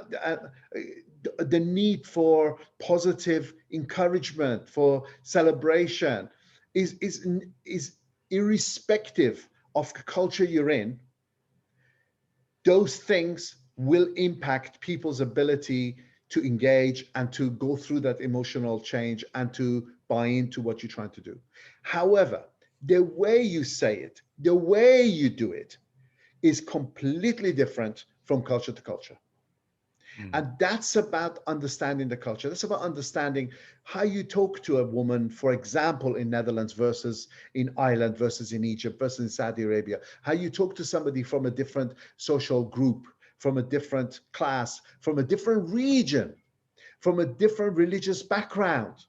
the need for positive encouragement, for celebration is irrespective of the culture you're in. Those things will impact people's ability to engage and to go through that emotional change and to buy into what you're trying to do. However, the way you say it, the way you do it is completely different from culture to culture. And that's about understanding the culture. That's about understanding how you talk to a woman, for example, in Netherlands versus in Ireland versus in Egypt versus in Saudi Arabia. How you talk to somebody from a different social group, from a different class, from a different region, from a different religious background.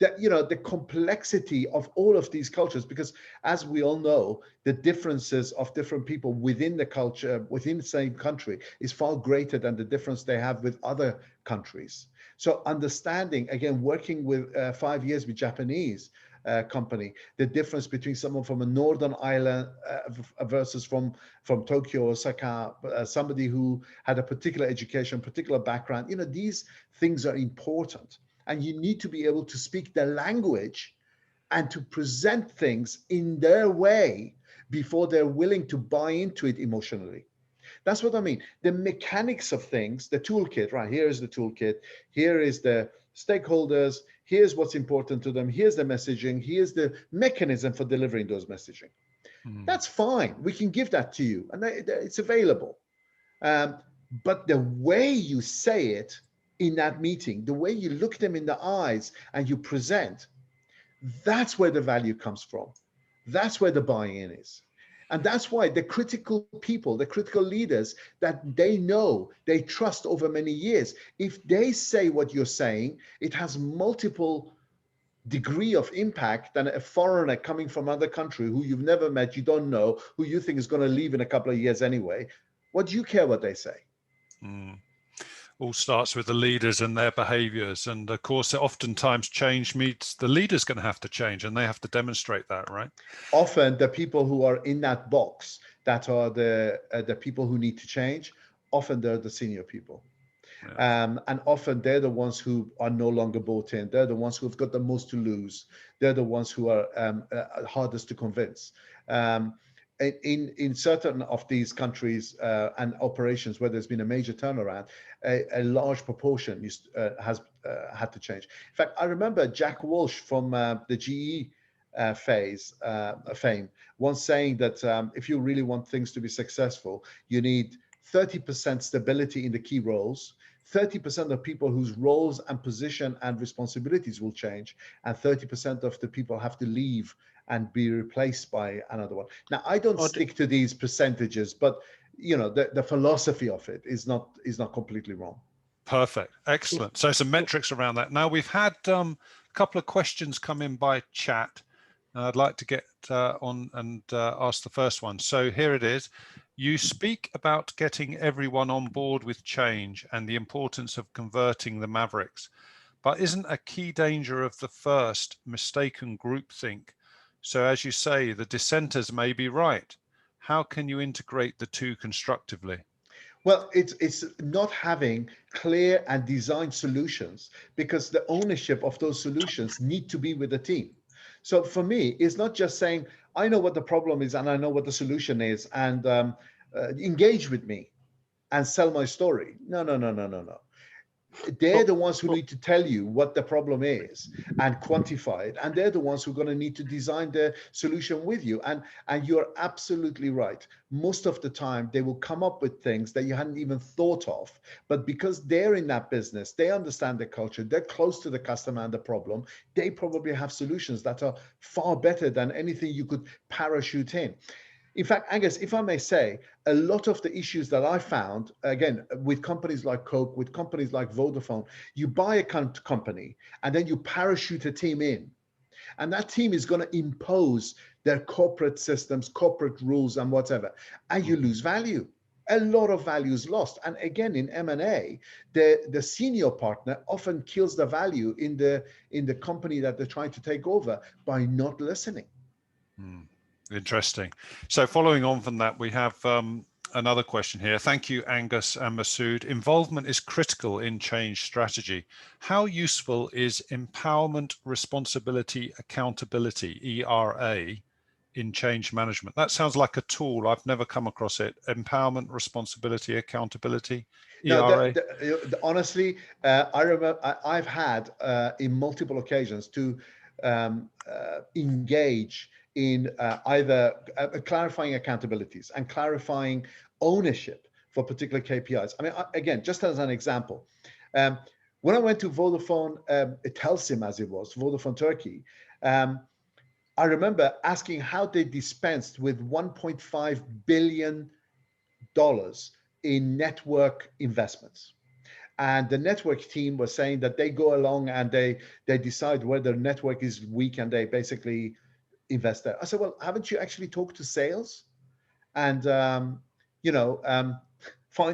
That, you know, the complexity of all of these cultures, because as we all know, the differences of different people within the culture, within the same country, is far greater than the difference they have with other countries. So understanding, again, working with 5 years with Japanese company, the difference between someone from a northern island versus from Tokyo, Osaka, somebody who had a particular education, particular background, you know, these things are important. And you need to be able to speak their language and to present things in their way before they're willing to buy into it emotionally. That's what I mean. The mechanics of things, the toolkit, right? Here is the toolkit. Here is the stakeholders. Here's what's important to them. Here's the messaging. Here's the mechanism for delivering those messaging. That's fine. We can give that to you, and it's available. But the way you say it in that meeting, the way you look them in the eyes and you present, that's where the value comes from. That's where the buy-in is. And that's why the critical people, the critical leaders that they know, they trust over many years, if they say what you're saying, it has multiple degree of impact than a foreigner coming from another country who you've never met, you don't know, who you think is going to leave in a couple of years anyway. What do you care what they say? All starts with the leaders and their behaviors. And of course, oftentimes change means the leader's going to have to change, and they have to demonstrate that, right? Often the people who are in that box, that are the people who need to change, often they're the senior people. Yeah. And often they're the ones who are no longer bought in. They're the ones who've got the most to lose. They're the ones who are hardest to convince. In certain of these countries and operations where there's been a major turnaround, a large proportion has had to change. In fact, I remember Jack Walsh from the GE fame once saying that if you really want things to be successful, you need 30% stability in the key roles, 30% of people whose roles and position and responsibilities will change, and 30% of the people have to leave and be replaced by another one. Now, I don't stick to these percentages, but you know, the philosophy of it is not completely wrong. Perfect. Excellent. So some metrics around that. Now, we've had a couple of questions come in by chat. I'd like to get on and ask the first one. So here it is. You speak about getting everyone on board with change and the importance of converting the mavericks, but isn't a key danger of the first mistaken groupthink? So as you say, the dissenters may be right. How can you integrate the two constructively? Well, it's not having clear and designed solutions, because the ownership of those solutions need to be with the team. So for me, it's not just saying, I know what the problem is and I know what the solution is, and engage with me and sell my story. No. They're the ones who need to tell you what the problem is and quantify it. And they're the ones who are going to need to design the solution with you. And you're absolutely right. Most of the time, they will come up with things that you hadn't even thought of. But because they're in that business, they understand the culture, they're close to the customer and the problem, they probably have solutions that are far better than anything you could parachute in. In fact, Angus, if I may say, a lot of the issues that I found, again, with companies like Coke, with companies like Vodafone, you buy a company and then you parachute a team in. And that team is going to impose their corporate systems, corporate rules and whatever. And you lose value. A lot of value is lost. And again, in M&A, the senior partner often kills the value in the company that they're trying to take over by not listening. Interesting. So following on from that, we have another question here. Thank you, Angus and Masood. Involvement is critical in change strategy. How useful is empowerment, responsibility, accountability, ERA, in change management? That sounds like a tool. I've never come across it. Empowerment, responsibility, accountability, ERA. No, honestly, I remember I've had in multiple occasions to engage in either clarifying accountabilities and clarifying ownership for particular KPIs. I mean, again, just as an example, when I went to Vodafone, Telsim as it was, Vodafone Turkey, I remember asking how they dispensed with $1.5 billion in network investments. And the network team was saying that they go along and they decide whether the network is weak and they basically invest there. I said, well, haven't you actually talked to sales and find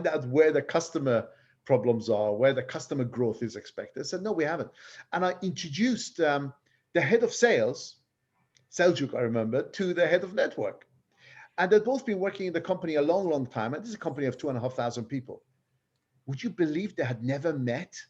out where the customer problems are, where the customer growth is expected? I said, no, we haven't. And I introduced the head of sales, Seljuk, I remember, to the head of network. And they'd both been working in the company a long, long time. And this is a company of 2,500 people. Would you believe they had never met?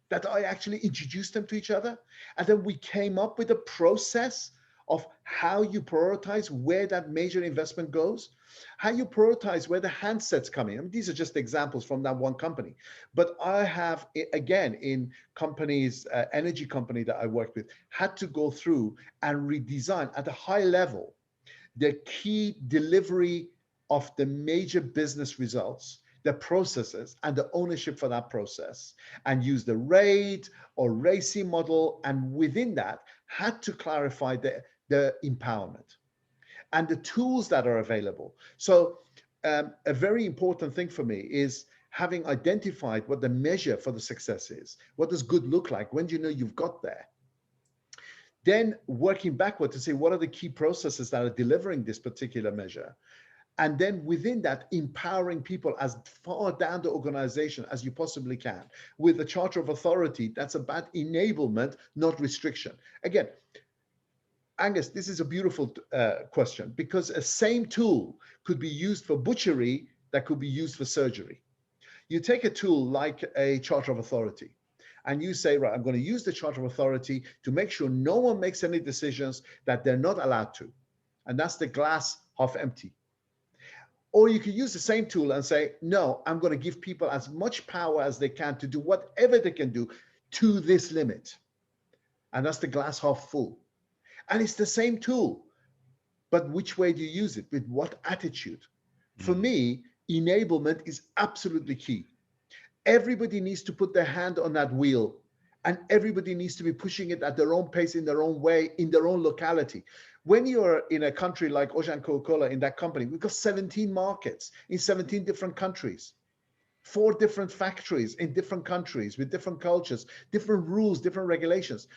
That I actually introduced them to each other? And then we came up with a process of how you prioritize where that major investment goes, how you prioritize where the handsets come in. I mean, these are just examples from that one company. But I have, again, in companies, energy company that I worked with, had to go through and redesign at a high level the key delivery of the major business results, the processes, and the ownership for that process, and use the RAID or RACI model, and within that had to clarify the empowerment and the tools that are available. So a very important thing for me is having identified what the measure for the success is. What does good look like? When do you know you've got there? Then working backward to say, what are the key processes that are delivering this particular measure? And then within that, empowering people as far down the organization as you possibly can. With the Charter of Authority, that's about enablement, not restriction. Again, Angus, this is a beautiful question, because a same tool could be used for butchery that could be used for surgery. You take a tool like a Charter of Authority, and you say, right, I'm going to use the Charter of Authority to make sure no one makes any decisions that they're not allowed to. And that's the glass half empty. Or you could use the same tool and say, no, I'm going to give people as much power as they can to do whatever they can do to this limit. And that's the glass half full. And it's the same tool, but which way do you use it? With what attitude? For me, enablement is absolutely key. Everybody needs to put their hand on that wheel, and everybody needs to be pushing it at their own pace, in their own way, in their own locality. When you're in a country like Ocean Coca-Cola, in that company, we've got 17 markets in 17 different countries, 4 different factories in different countries with different cultures, different rules, different regulations.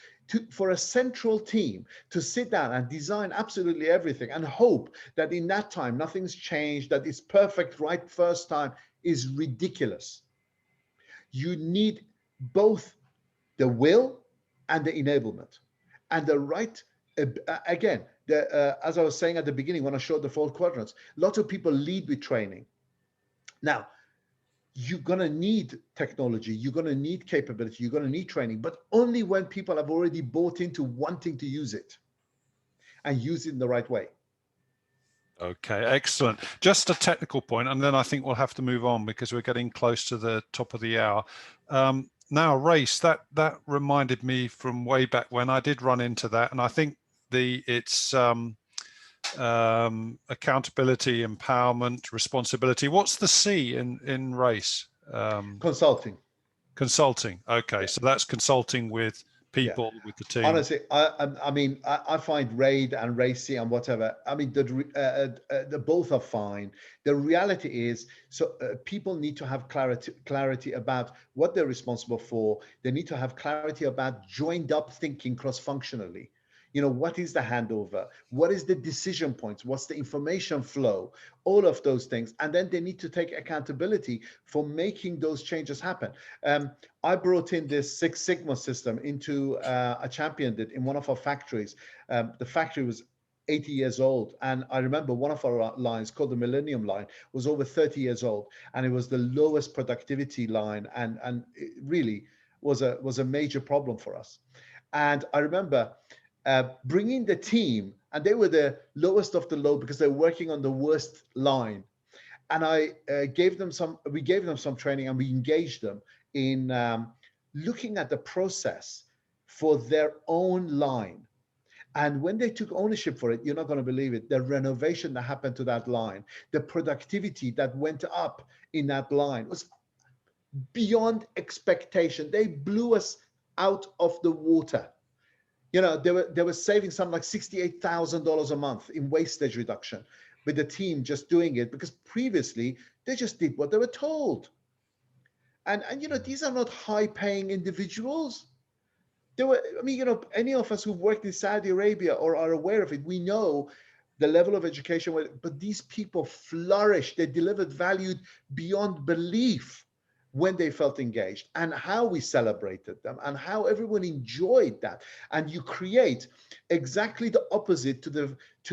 For a central team to sit down and design absolutely everything and hope that in that time nothing's changed, that it's perfect right first time, is ridiculous. You need both the will and the enablement, and the right. Again, as I was saying at the beginning when I showed the 4 quadrants, lots of people lead with training. Now, you're going to need technology, you're going to need capability, you're going to need training, but only when people have already bought into wanting to use it and use it in the right way. Okay, excellent. Just a technical point, and then I think we'll have to move on because we're getting close to the top of the hour. Now, race, that reminded me from way back when I did run into that, and I think it's accountability, empowerment, responsibility. What's the C in race? Consulting. Consulting. Okay, so that's consulting with people, with the team. Honestly, I mean, I find RAID and RACI and whatever, I mean, the both are fine. The reality is, so people need to have clarity about what they're responsible for. They need to have clarity about joined up thinking cross-functionally. You know, what is the handover? What is the decision points? What's the information flow? All of those things. And then they need to take accountability for making those changes happen. I brought in this Six Sigma system into, I championed it in one of our factories. The factory was 80 years old. And I remember one of our lines, called the Millennium Line, was over 30 years old. And it was the lowest productivity line. And it really was a major problem for us. And I remember bringing the team, and they were the lowest of the low because they're working on the worst line. And we gave them some training, and we engaged them in looking at the process for their own line. And when they took ownership for it, you're not going to believe it, the renovation that happened to that line, the productivity that went up in that line was beyond expectation. They blew us out of the water. You know, they were saving something like $68,000 a month in wastage reduction with the team just doing it, because previously they just did what they were told. And you know, these are not high-paying individuals. They were, I mean, you know, any of us who've worked in Saudi Arabia or are aware of it, we know the level of education, but these people flourished. They delivered value beyond belief when they felt engaged, and how we celebrated them and how everyone enjoyed that. And you create exactly the opposite to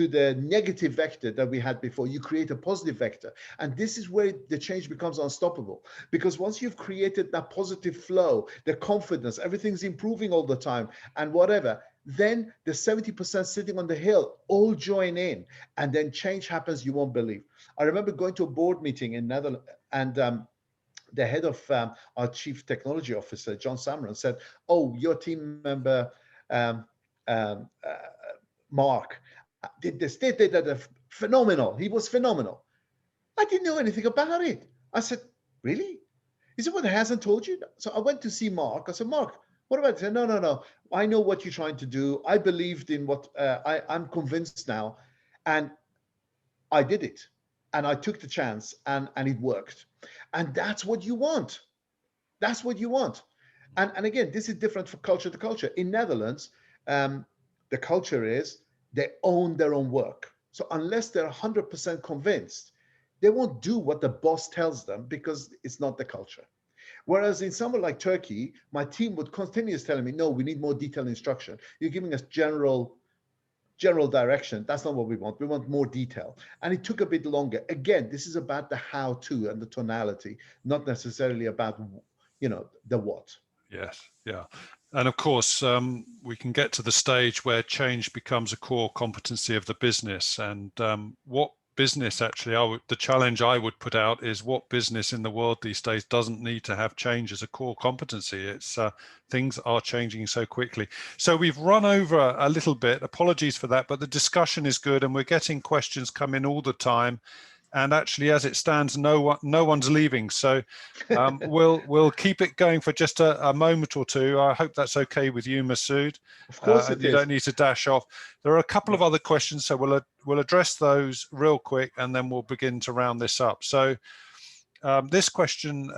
the negative vector that we had before. You create a positive vector. And this is where the change becomes unstoppable, because once you've created that positive flow, the confidence, everything's improving all the time and whatever, then the 70% sitting on the hill all join in, and then change happens you won't believe. I remember going to a board meeting in Netherlands, and the head of our chief technology officer, John Samaran, said, "Oh, your team member, um, um, uh, Mark, did this, did that, phenomenal. He was phenomenal." I didn't know anything about it. I said, "Really?" He said, "Well, it hasn't told you." So I went to see Mark. I said, "Mark, what about it?" He said, "No, no, no. I know what you're trying to do. I believed in what I'm convinced now, and I did it, and I took the chance, and it worked." And that's what you want. That's what you want. And again, this is different from culture to culture. In Netherlands, um, the culture is they own their own work. So unless they're 100% convinced, they won't do what the boss tells them because it's not the culture. Whereas in somewhere like Turkey, my team would continuously tell me, "No, we need more detailed instruction. You're giving us general direction. That's not what we want. We want more detail." And it took a bit longer. Again, this is about the how to and the tonality, not necessarily about, the what. Yes, yeah. And of course, we can get to the stage where change becomes a core competency of the business. And what business actually, the challenge I would put out is what business in the world these days doesn't need to have change as a core competency. It's things are changing so quickly. So we've run over a little bit. Apologies for that, but the discussion is good, and we're getting questions come in all the time. And actually, as it stands, no one's leaving. So we'll keep it going for just a moment or two. I hope that's okay with you, Masood. Of course And it you is. don't need to dash off. There are a couple of No. other questions, so we'll address those real quick, and then we'll begin to round this up. So this question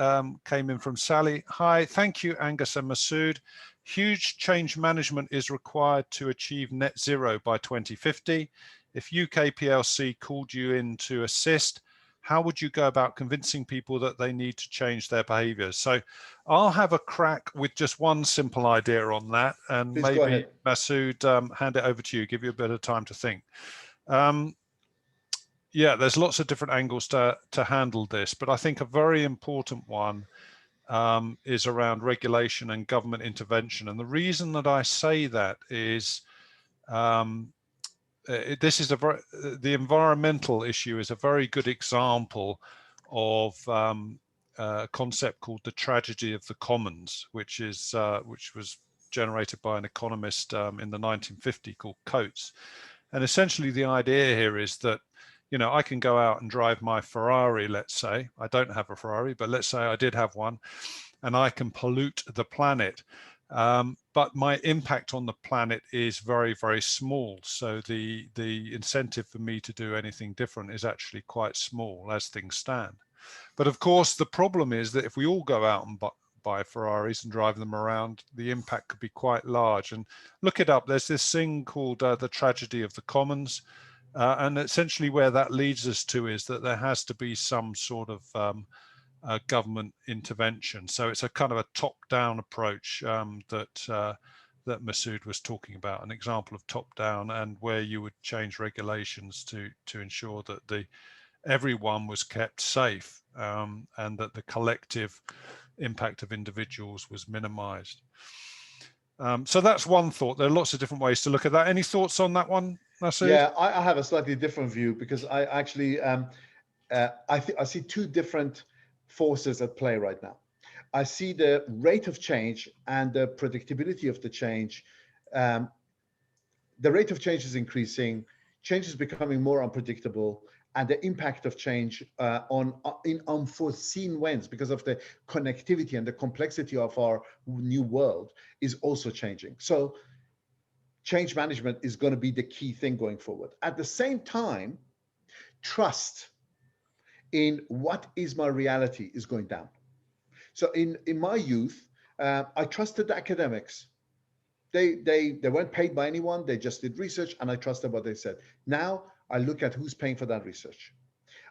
came in from Sally. Hi, thank you, Angus and Masood. Huge change management is required to achieve net zero by 2050. If UK PLC called you in to assist, how would you go about convincing people that they need to change their behaviors? So I'll have a crack with just one simple idea on that, and Please go maybe ahead. Masood, hand it over to you, give you a bit of time to think. Yeah, there's lots of different angles to handle this, but I think a very important one is around regulation and government intervention. And the reason that I say that is this is the environmental issue is a very good example of a concept called the tragedy of the commons, which was generated by an economist in the 1950s called Coates. And essentially the idea here is that, I can go out and drive my Ferrari, let's say. I don't have a Ferrari, but let's say I did have one, and I can pollute the planet. But my impact on the planet is very, very small. So the incentive for me to do anything different is actually quite small as things stand. But of course, the problem is that if we all go out and buy Ferraris and drive them around, the impact could be quite large. And look it up. There's this thing called the tragedy of the commons. And essentially where that leads us to is that there has to be some sort of government intervention. So it's a kind of a top-down approach that Masood was talking about, an example of top-down, and where you would change regulations to ensure that everyone was kept safe and that the collective impact of individuals was minimized. So that's one thought. There are lots of different ways to look at that. Any thoughts on that one, Masood? Yeah, I have a slightly different view because I actually I see two different forces at play right now. I see the rate of change and the predictability of the change. The rate of change is increasing, change is becoming more unpredictable, and the impact of change in unforeseen ways because of the connectivity and the complexity of our new world is also changing. So change management is going to be the key thing going forward. At the same time, trust in what is my reality is going down. So in my youth, I trusted the academics. They weren't paid by anyone. They just did research, and I trusted what they said. Now I look at who's paying for that research.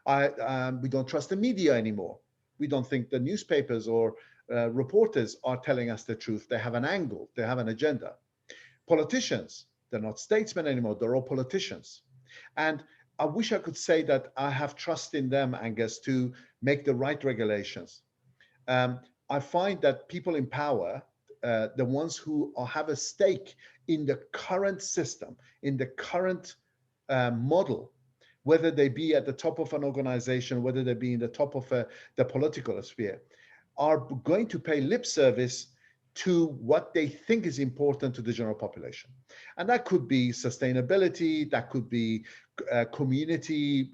We don't trust the media anymore. We don't think the newspapers or reporters are telling us the truth. They have an angle. They have an agenda. Politicians, they're not statesmen anymore. They're all politicians. And I wish I could say that I have trust in them, Angus, to make the right regulations. I find that people in power, the ones who have a stake in the current system, in the current model, whether they be at the top of an organization, whether they be in the top of the political sphere, are going to pay lip service to what they think is important to the general population. And that could be sustainability, that could be community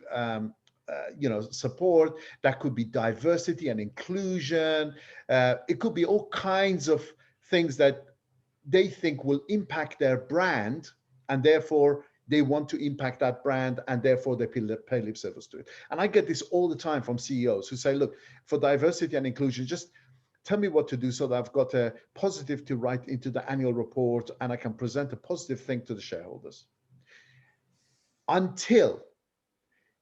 support, that could be diversity and inclusion. It could be all kinds of things that they think will impact their brand, and therefore they want to impact that brand, and therefore they pay lip service to it. And I get this all the time from CEOs who say, look, for diversity and inclusion, just tell me what to do so that I've got a positive to write into the annual report and I can present a positive thing to the shareholders. Until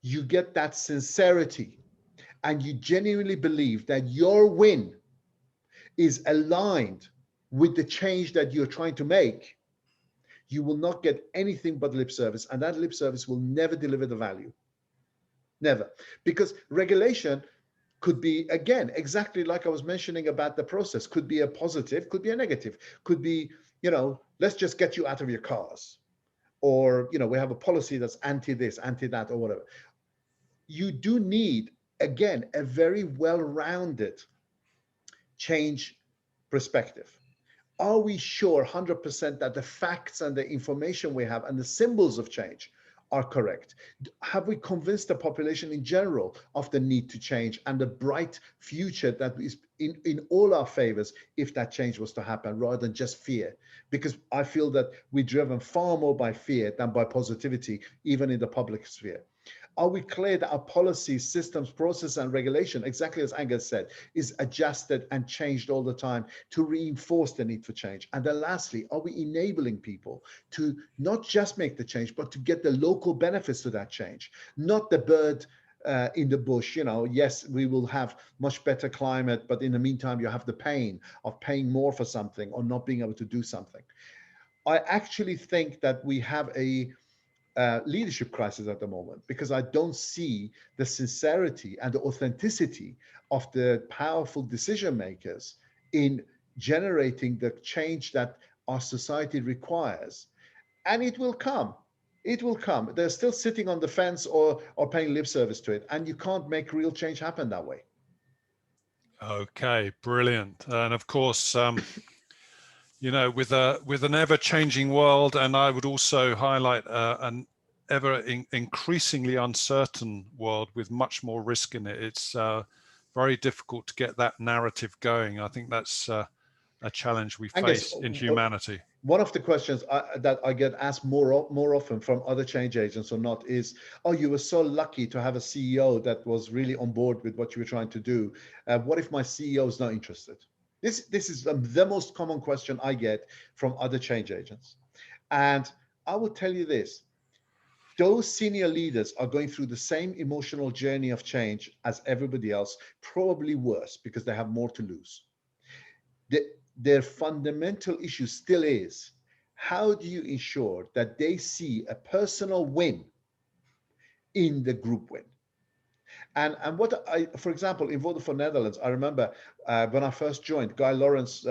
you get that sincerity and you genuinely believe that your win is aligned with the change that you're trying to make, you will not get anything but lip service, and that lip service will never deliver the value. Never. Because regulation could be, again, exactly like I was mentioning about the process, could be a positive, could be a negative, could be, let's just get you out of your cars. Or, we have a policy that's anti this, anti that, or whatever. You do need, again, a very well-rounded change perspective. Are we sure 100% that the facts and the information we have and the symbols of change are correct? Have we convinced the population in general of the need to change and the bright future that is in all our favors if that change was to happen, rather than just fear? Because I feel that we're driven far more by fear than by positivity, even in the public sphere. Are we clear that our policies, systems, process, and regulation, exactly as Angus said, is adjusted and changed all the time to reinforce the need for change? And then lastly, are we enabling people to not just make the change, but to get the local benefits to that change? Not the bird in the bush, yes, we will have much better climate, but in the meantime, you have the pain of paying more for something or not being able to do something. I actually think that we have a leadership crisis at the moment, because I don't see the sincerity and the authenticity of the powerful decision makers in generating the change that our society requires. And it will come. It will come. They're still sitting on the fence or paying lip service to it, and you can't make real change happen that way. Okay, brilliant. And of course, with an ever-changing world, and I would also highlight an increasingly uncertain world with much more risk in it, it's very difficult to get that narrative going. I think that's a challenge we face in humanity. One of the questions that I get asked more often from other change agents or not is, oh, you were so lucky to have a CEO that was really on board with what you were trying to do. What if my CEO is not interested? This is the most common question I get from other change agents. And I will tell you this, those senior leaders are going through the same emotional journey of change as everybody else, probably worse, because they have more to lose. Their fundamental issue still is, how do you ensure that they see a personal win in the group win? And what for example, in Vodafone Netherlands, I remember when I first joined, Guy Lawrence,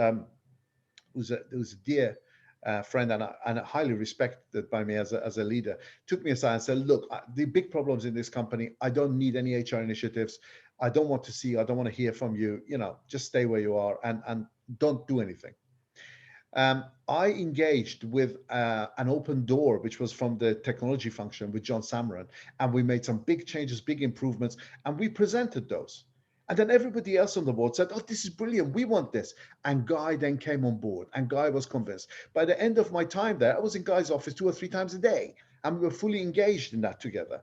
who's a dear friend and highly respected by me as a leader, took me aside and said, look, the big problems in this company, I don't need any HR initiatives. I don't want to see you. I don't want to hear from you. Just stay where you are and don't do anything. I engaged with an open door, which was from the technology function with John Samaran, and we made some big changes, big improvements, and we presented those. And then everybody else on the board said, oh, this is brilliant, we want this. And Guy then came on board, and Guy was convinced. By the end of my time there, I was in Guy's office 2 or 3 times a day, and we were fully engaged in that together.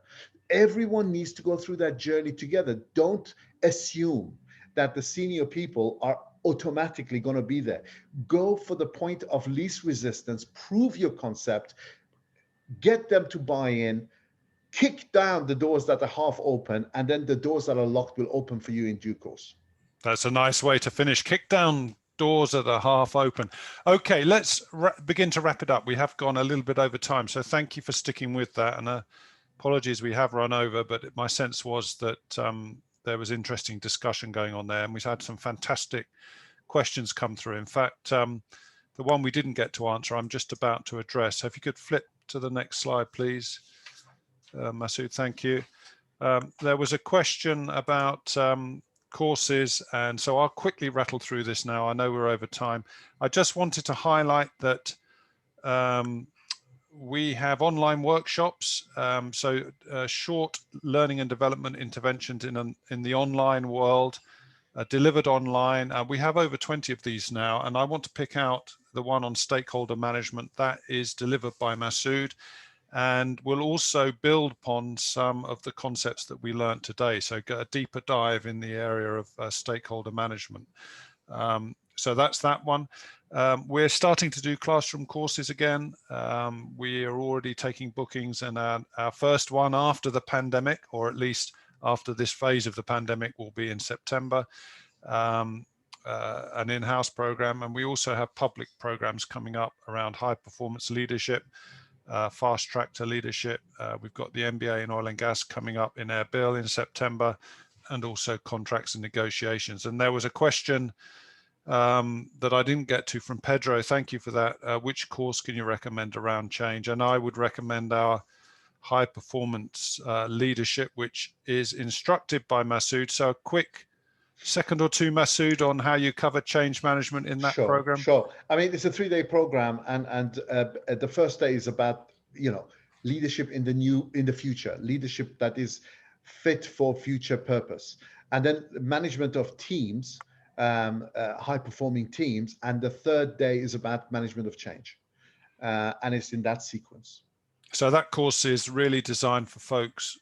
Everyone needs to go through that journey together. Don't assume that the senior people are automatically going to be there. Go for the point of least resistance, prove your concept, get them to buy in, kick down the doors that are half open, and then the doors that are locked will open for you in due course. That's a nice way to finish. Kick down doors that are half open. Okay, let's begin to wrap it up. We have gone a little bit over time, so thank you for sticking with that. And apologies, we have run over, but my sense was that there was interesting discussion going on there, and we've had some fantastic questions come through. In fact, the one we didn't get to answer, I'm just about to address. So if you could flip to the next slide, please. Masood, thank you. There was a question about courses, and so I'll quickly rattle through this now. I know we're over time. I just wanted to highlight that we have online workshops, short learning and development interventions in the online world, delivered online. We have over 20 of these now, and I want to pick out the one on stakeholder management that is delivered by Masood, and we'll also build upon some of the concepts that we learned today. So get a deeper dive in the area of stakeholder management. So that's that one. We're starting to do classroom courses again. We are already taking bookings, and our first one after the pandemic, or at least after this phase of the pandemic, will be in September. An in-house program, and we also have public programs coming up around high performance leadership, fast track to leadership. We've got the MBA in oil and gas coming up in Erbil in September, and also contracts and negotiations. And there was a question that I didn't get to from Pedro. Thank you for that. Which course can you recommend around change? And I would recommend our high performance leadership, which is instructed by Masood. So a quick second or two, Masood, on how you cover change management in that program. Sure. I mean, it's a 3-day program, and the first day is about, leadership in the future, leadership that is fit for future purpose, and then management of teams, high performing teams, and the third day is about management of change, and it's in that sequence. So that course is really designed for folks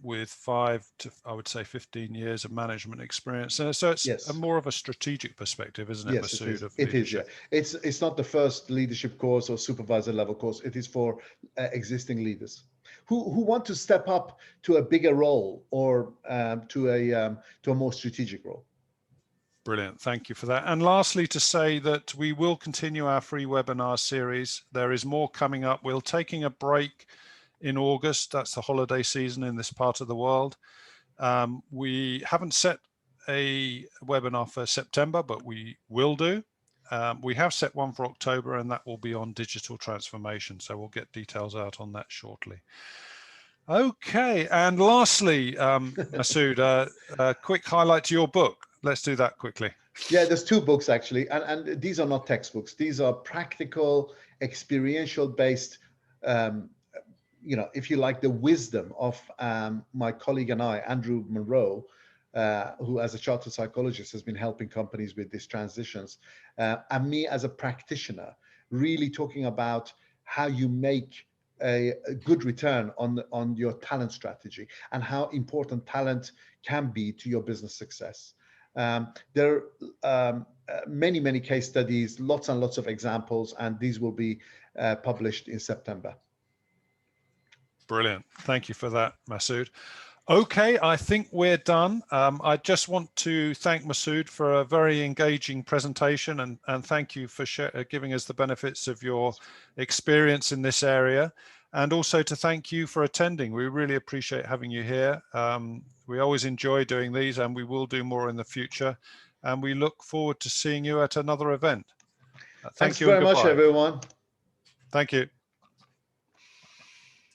with 5 to, I would say, 15 years of management experience. So it's a more of a strategic perspective, isn't it, yes, Masood? It is, yeah. It's not the first leadership course or supervisor level course. It is for existing leaders who want to step up to a bigger role, or to a more strategic role. Brilliant, thank you for that. And lastly, to say that we will continue our free webinar series. There is more coming up. We're taking a break in August. That's the holiday season in this part of the world. We haven't set a webinar for September, but we will do. We have set one for October, and that will be on digital transformation. So we'll get details out on that shortly. Okay, and lastly, Masood, a quick highlight to your book. Let's do that quickly. Yeah, there's 2 books actually, and these are not textbooks. These are practical, experiential based, if you like, the wisdom of my colleague and I, Andrew Monroe, who as a chartered psychologist has been helping companies with these transitions, and me as a practitioner, really talking about how you make a good return on your talent strategy, and how important talent can be to your business success. There are many case studies, lots and lots of examples, and these will be published in September. Brilliant. Thank you for that, Masood. Okay, I think we're done. I just want to thank Masood for a very engaging presentation, and thank you for giving us the benefits of your experience in this area, and also to thank you for attending. We really appreciate having you here. We always enjoy doing these, and we will do more in the future, and we look forward to seeing you at another event. Thanks very much, everyone. Thank you.